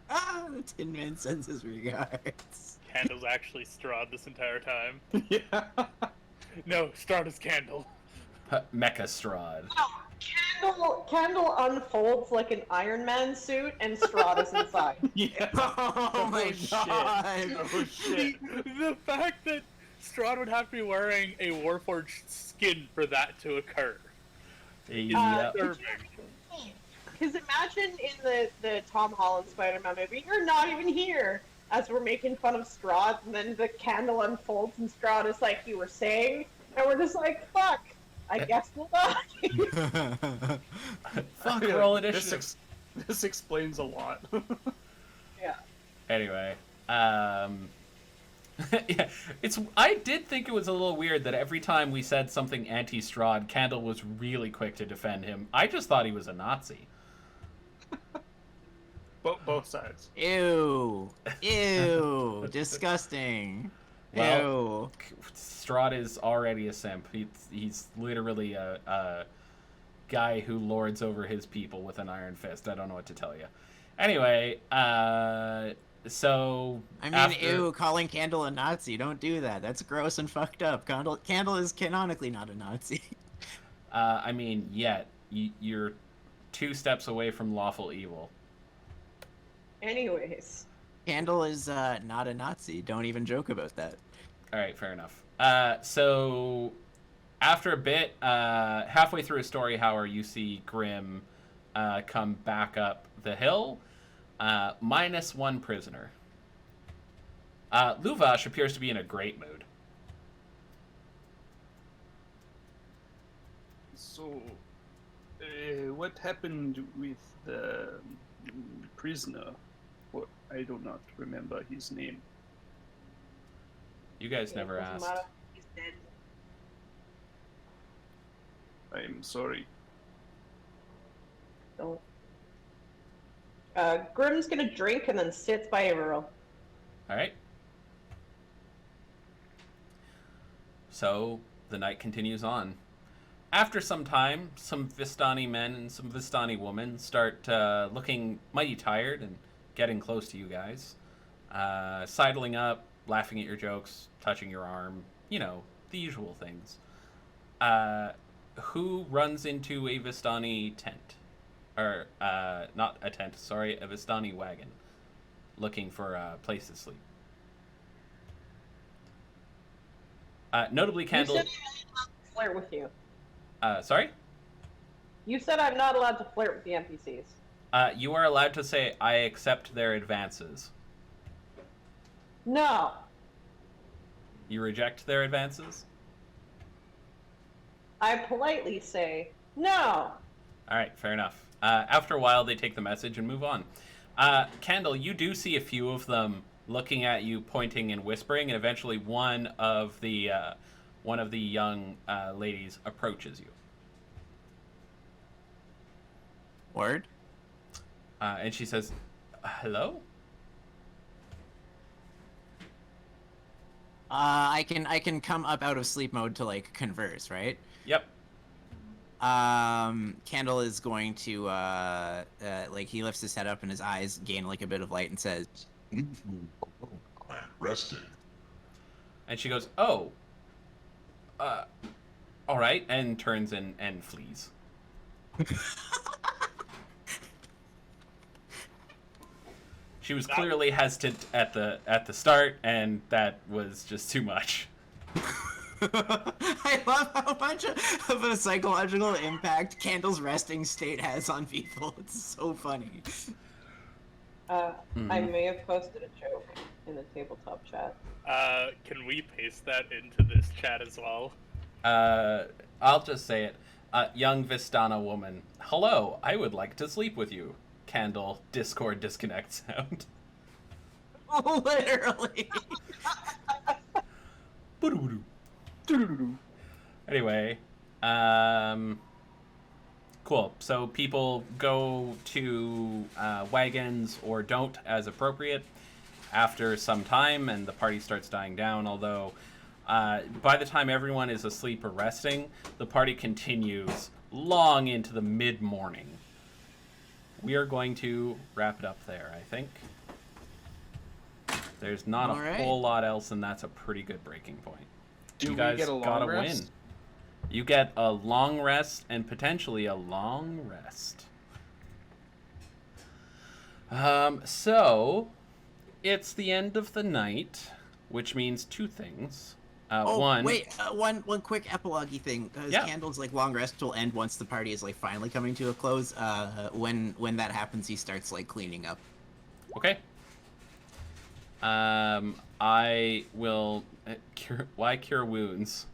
The Tin Man sends his regards. Candle's actually Strahd this entire time. Yeah. No, Strahd is Candle. Mecha Strahd. Candle unfolds like an Iron Man suit, and Strahd is inside. Yeah. Oh my god. Oh shit. The fact that Strahd would have to be wearing a Warforged skin for that to occur is Yep. disturbing. Because imagine in the Tom Holland Spider-Man movie, you're not even here, as we're making fun of Strahd, and then the candle unfolds and Strahd is like, you were saying, And we're just like, fuck. I guess we'll die. Fuck, Yeah, roll this initiative. This explains a lot. Yeah. Anyway, yeah, I did think it was a little weird that every time we said something anti-Strahd, Candle was really quick to defend him. I just thought he was a Nazi. Both sides. Ew. Ew. Disgusting. Well, Ew. Strahd is already a simp. He's literally a guy who lords over his people with an iron fist. I don't know what to tell you. Anyway, so I mean, after... ew, calling Candle a Nazi. Don't do that. That's gross and fucked up. Candle is canonically not a Nazi. I mean, yet you're 2 steps away from lawful evil. Anyways. Candle is not a Nazi. Don't even joke about that. All right, fair enough. So after a bit, halfway through a story hour, you see Grim come back up the hill, minus 1 prisoner. Luvash appears to be in a great mood. So, what happened with the prisoner? What, I do not remember his name. You guys never Doesn't asked. matter. He's dead. I'm sorry. Don't. Grim's gonna drink and then sits by Averill. All right. So the night continues on. After some time, some Vistani men and some Vistani women start looking mighty tired and getting close to you guys. Sidling up, laughing at your jokes, touching your arm. You know, the usual things. Who runs into a Vistani tent? Or, not a tent, sorry, a Vistani wagon. Looking for a place to sleep. Notably, Candle... You said I'm not allowed to flirt with you. Sorry? You said I'm not allowed to flirt with the NPCs. You are allowed to say, I accept their advances. No. You reject their advances? I politely say, no. Alright, fair enough. After a while, they take the message and move on. Candle, you do see a few of them looking at you, pointing and whispering, and eventually one of the young ladies approaches you. Word? And she says, hello? I can come up out of sleep mode to like converse, right? Yep. Candle is going to like he lifts his head up and his eyes gain like a bit of light and says, I'm resting. And she goes, oh. Alright, and turns and flees. She was clearly hesitant at the start, and that was just too much. I love how much of a psychological impact Candle's resting state has on people. It's so funny. I may have posted a joke in the tabletop chat. Can we paste that into this chat as well? I'll just say it. Young Vistana woman. Hello, I would like to sleep with you. Candle, Discord disconnect sound. Literally. Anyway, cool. So people go to wagons or don't as appropriate after some time, and the party starts dying down, although by the time everyone is asleep or resting, the party continues long into the mid-morning. We are going to wrap it up there, I think. There's not All a right. whole lot else, and that's a pretty good breaking point. Do You we guys get a long gotta rest? win. You get a long rest and potentially a long rest. So it's the end of the night, which means 2 things. One, wait, one quick epilogue-y thing. Yeah. Candle's like long rest will end once the party is like finally coming to a close. When that happens, he starts like cleaning up. okay. I will cure. Why cure wounds?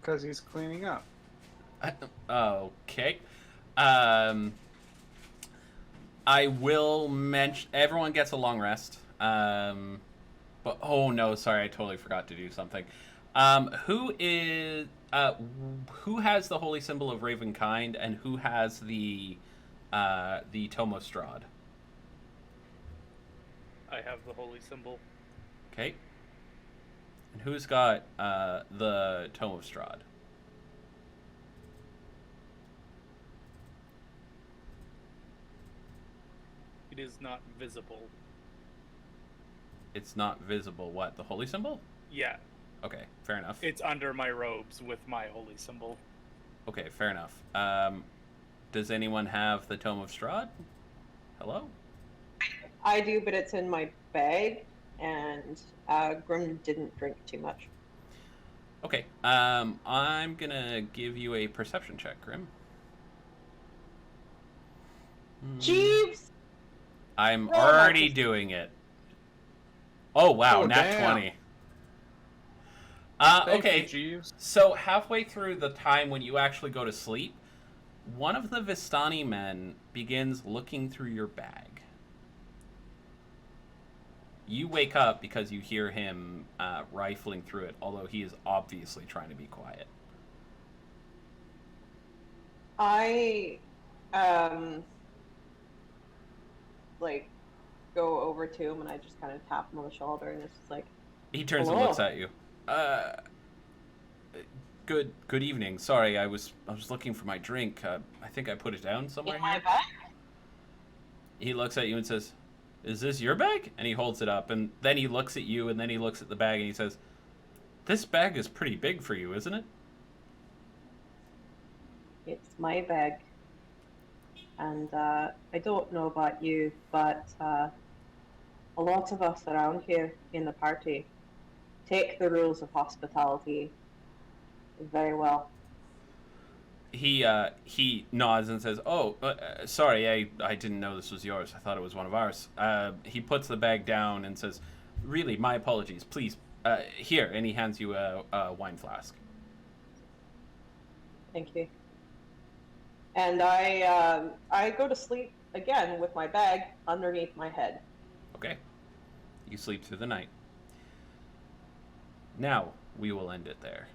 Because he's cleaning up. Okay. I will mention everyone gets a long rest. But oh no, sorry, I totally forgot to do something. Who is who has the holy symbol of Ravenkind, and who has the Tome of Strahd? I have the holy symbol. Okay. And who's got the Tome of Strahd? It is not visible. It's not visible. What? The holy symbol? Yeah, Okay, fair enough. it's under my robes with my holy symbol. Okay, fair enough. Does anyone have the Tome of Strahd? Hello? I do, but it's in my bag, and Grim didn't drink too much. Okay, I'm gonna give you a perception check, Grim. Jeeves! I'm Oh, already that's- doing it. Oh wow, Oh, nat damn. 20. Thank Okay, you, Jeeves. so halfway through the time when you actually go to sleep, one of the Vistani men begins looking through your bag. You wake up because you hear him rifling through it, although he is obviously trying to be quiet. I, like, go over to him and I just kind of tap him on the shoulder, and it's just like, He turns and Hello. looks at you. Good evening. Sorry, I was looking for my drink. I think I put it down somewhere in my here. bag? He looks at you and says, "Is this your bag?" And he holds it up, and then he looks at you, and then he looks at the bag, and he says, "This bag is pretty big for you, isn't it?" It's my bag. And I don't know about you, but a lot of us around here in the party take the rules of hospitality very well. He nods and says, "Oh, sorry, I didn't know this was yours. I thought it was one of ours." He puts the bag down and says, "Really, my apologies. Please, here." And he hands you a wine flask. Thank you. And I go to sleep again with my bag underneath my head. Okay. You sleep through the night. Now, we will end it there.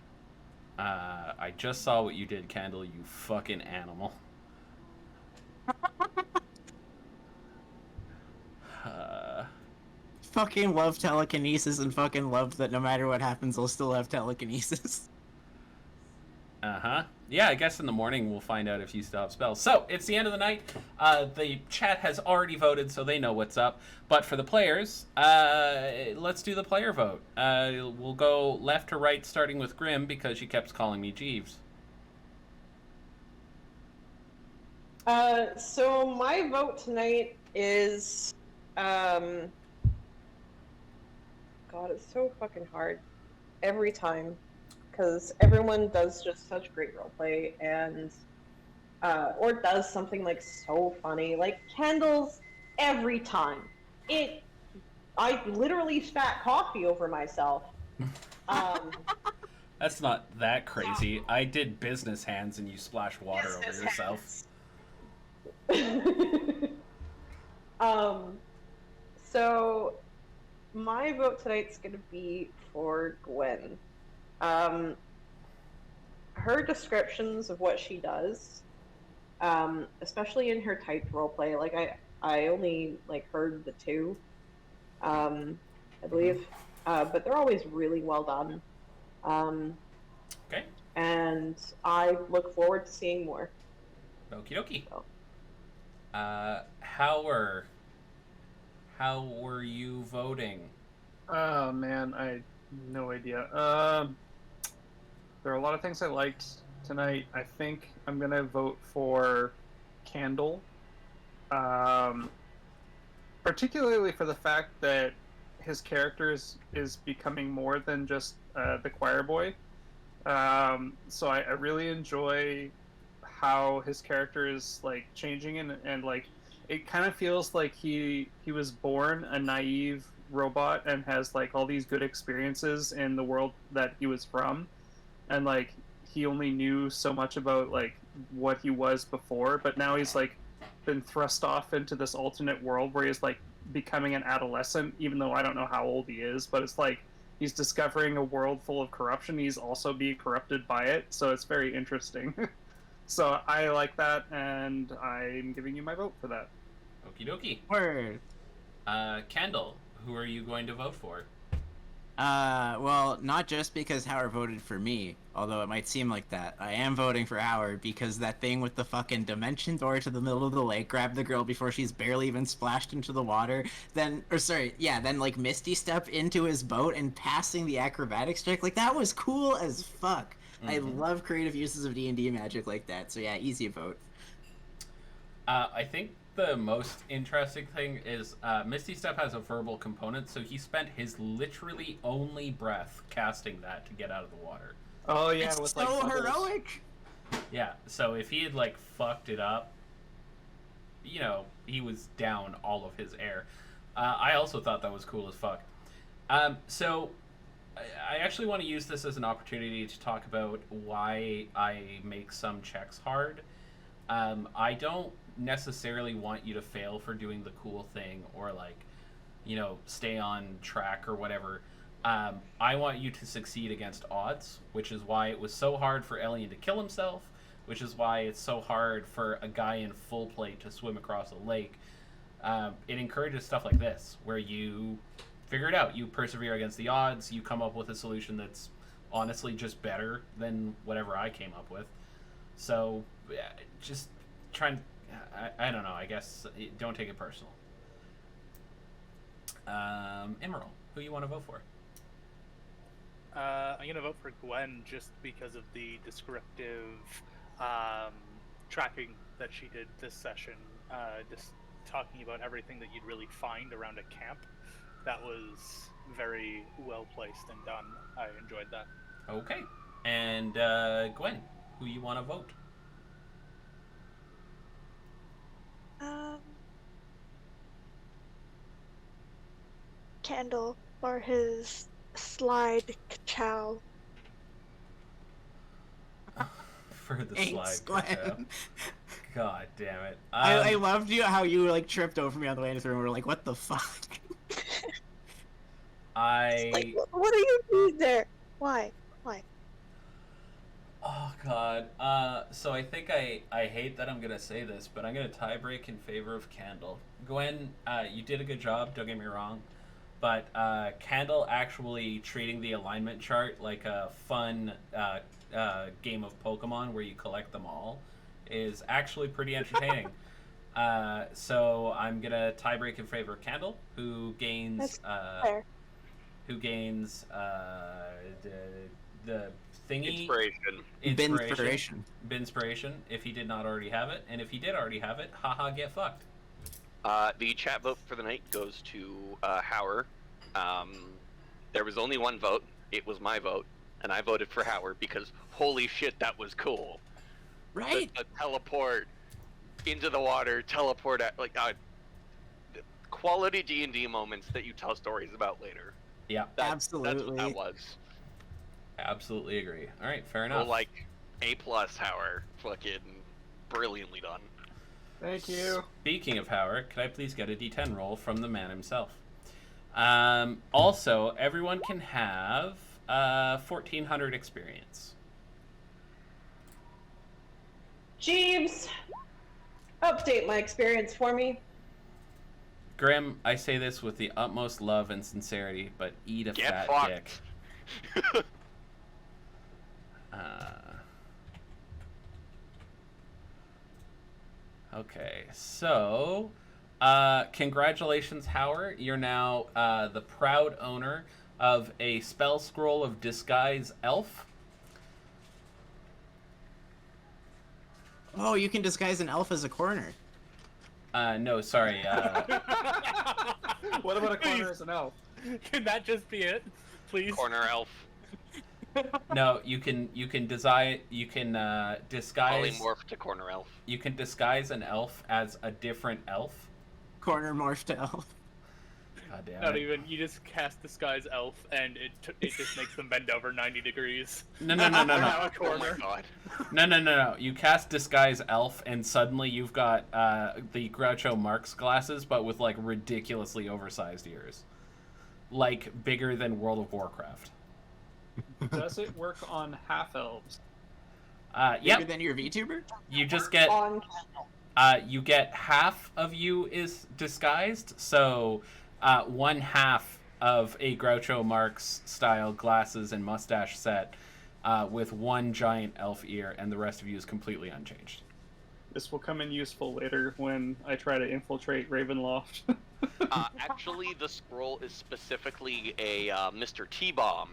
I just saw what you did, Candle, you fucking animal. Fucking love telekinesis and fucking love that no matter what happens, I'll still have telekinesis. Uh-huh. Yeah, I guess in the morning we'll find out if you still have spells. So, it's the end of the night. The chat has already voted, so they know what's up. But for the players, let's do the player vote. We'll go left to right, starting with Grim, because she kept calling me Jeeves. So my vote tonight is, God, it's so fucking hard every time, because everyone does just such great roleplay and, or does something like so funny, like Candles every time. I literally spat coffee over myself. That's not that crazy. I did business hands and you splash water over yourself. So my vote tonight's gonna be for Gwen. Her descriptions of what she does, especially in her typed roleplay, like I only like heard the two, I believe, but they're always really well done. Okay. And I look forward to seeing more. Okie dokie. So. How were you voting? Oh man, I have no idea. There are a lot of things I liked tonight. I think I'm gonna vote for Candle, particularly for the fact that his character is becoming more than just the choir boy. So I really enjoy how his character is like changing, and like it kind of feels like he was born a naive robot and has like all these good experiences in the world that he was from, and like he only knew so much about like what he was before, but now he's like been thrust off into this alternate world where he's like becoming an adolescent, even though I don't know how old he is, but it's like he's discovering a world full of corruption. He's also being corrupted by it, so it's very interesting. So I like that, and I'm giving you my vote for that. Okie dokie. Word. Kendall, who are you going to vote for? Well, not just because Howard voted for me, although it might seem like that. I am voting for Howard because that thing with the fucking dimension door to the middle of the lake grabbed the girl before she's barely even splashed into the water. Then like Misty step into his boat and passing the acrobatics trick. Like, that was cool as fuck. Mm-hmm. I love creative uses of D&D magic like that. So yeah, easy vote. I think the most interesting thing is Misty Step has a verbal component, so he spent his literally only breath casting that to get out of the water. Oh yeah, It's with so like bubbles. heroic. Yeah, so if he had like fucked it up, you know, he was down all of his air. I also thought that was cool as fuck. So I actually want to use this as an opportunity to talk about why I make some checks hard. I don't necessarily want you to fail for doing the cool thing or like, you know, stay on track or whatever. I want you to succeed against odds, which is why it was so hard for Elian to kill himself, which is why it's so hard for a guy in full plate to swim across a lake. It encourages stuff like this, where you figure it out, you persevere against the odds, you come up with a solution that's honestly just better than whatever I came up with. So just try and I don't know, I guess don't take it personal. Emerald, who you want to vote for? I'm gonna vote for Gwen just because of the descriptive tracking that she did this session. Just talking about everything that you'd really find around a camp. That was very well placed and done. I enjoyed that. Okay. And Gwen, who you want to vote? Candle for his slide chow. For the Thanks, slide. Gwen. God damn it. I loved how you like tripped over me on the way into the room. We're like, what the fuck? Like, what are you doing there? Why? Oh god. So I think I hate that I'm gonna say this, but I'm gonna tie break in favor of Candle. Gwen, you did a good job, don't get me wrong. But Candle actually treating the alignment chart like a fun game of Pokemon where you collect them all is actually pretty entertaining. So I'm gonna tie break in favor of Candle, who gains Fair. the thingy Binspiration. Binspiration, if he did not already have it, and if he did already have it, haha, get fucked. The chat vote for the night goes to Howard. There was only one vote. It was my vote, and I voted for Howard because holy shit, that was cool. Right? The teleport into the water, teleport at quality D&D moments that you tell stories about later. Yeah, Absolutely. That's what that was. absolutely agree. All right, fair enough. So, like, A+, Howard. Fucking brilliantly done. Thank you. Speaking of Howard, could I please get a D10 roll from the man himself? Also, everyone can have 1,400 experience. Jeeves, update my experience for me. Grim, I say this with the utmost love and sincerity, but eat a Get fat fucked. dick. Okay, so congratulations, Howard. You're now the proud owner of a spell scroll of disguise elf. Oh, you can disguise an elf as a corner. No, sorry. What about a corner as an elf? Can that just be it, please? Corner elf. No, you can disguise. Polymorph to corner elf. You can disguise an elf as a different elf. Corner morph to elf. God damn Not it. even. You just cast disguise elf, and it just makes them bend over 90 degrees. No. They're now a Oh my corner. god. No. You cast disguise elf, and suddenly you've got the Groucho Marx glasses, but with like ridiculously oversized ears, like bigger than World of Warcraft. Does it work on half elves? Bigger Yep. than your VTuber? You just get On you get half of you is disguised, so one half of a Groucho Marx style glasses and mustache set with one giant elf ear, and the rest of you is completely unchanged. This will come in useful later when I try to infiltrate Ravenloft. Actually, the scroll is specifically a Mr. T-Bomb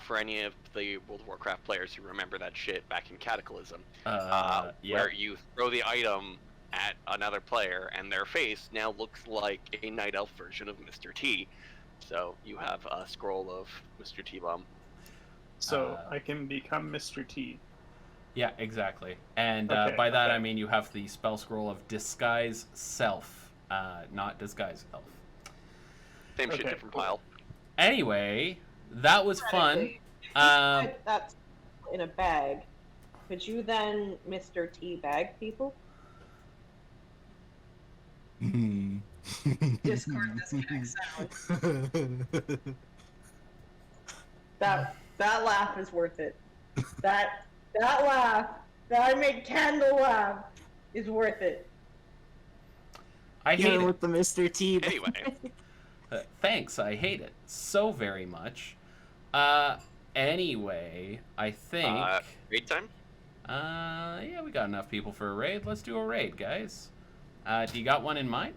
for any of the World of Warcraft players who remember that shit back in Cataclysm. Yeah. Where you throw the item at another player, and their face now looks like a Night Elf version of Mr. T. So you have a scroll of Mr. T-Bomb. So I can become Mr. T. Yeah, exactly. And Okay, by that okay. I mean you have the spell scroll of Disguise Self, not Disguise Elf. Same shit, Okay, different cool. pile. Anyway, that was fun. If you put that in a bag, could you then Mr. T bag people? Discord disconnect sound. That laugh is worth it. That laugh that I made Candle laugh is worth it. I hate Yeah, it. with the Mr. T. Anyway, Thanks, I hate it so very much. Anyway, I think... raid time? yeah, we got enough people for a raid. Let's do a raid, guys. Do you got one in mind?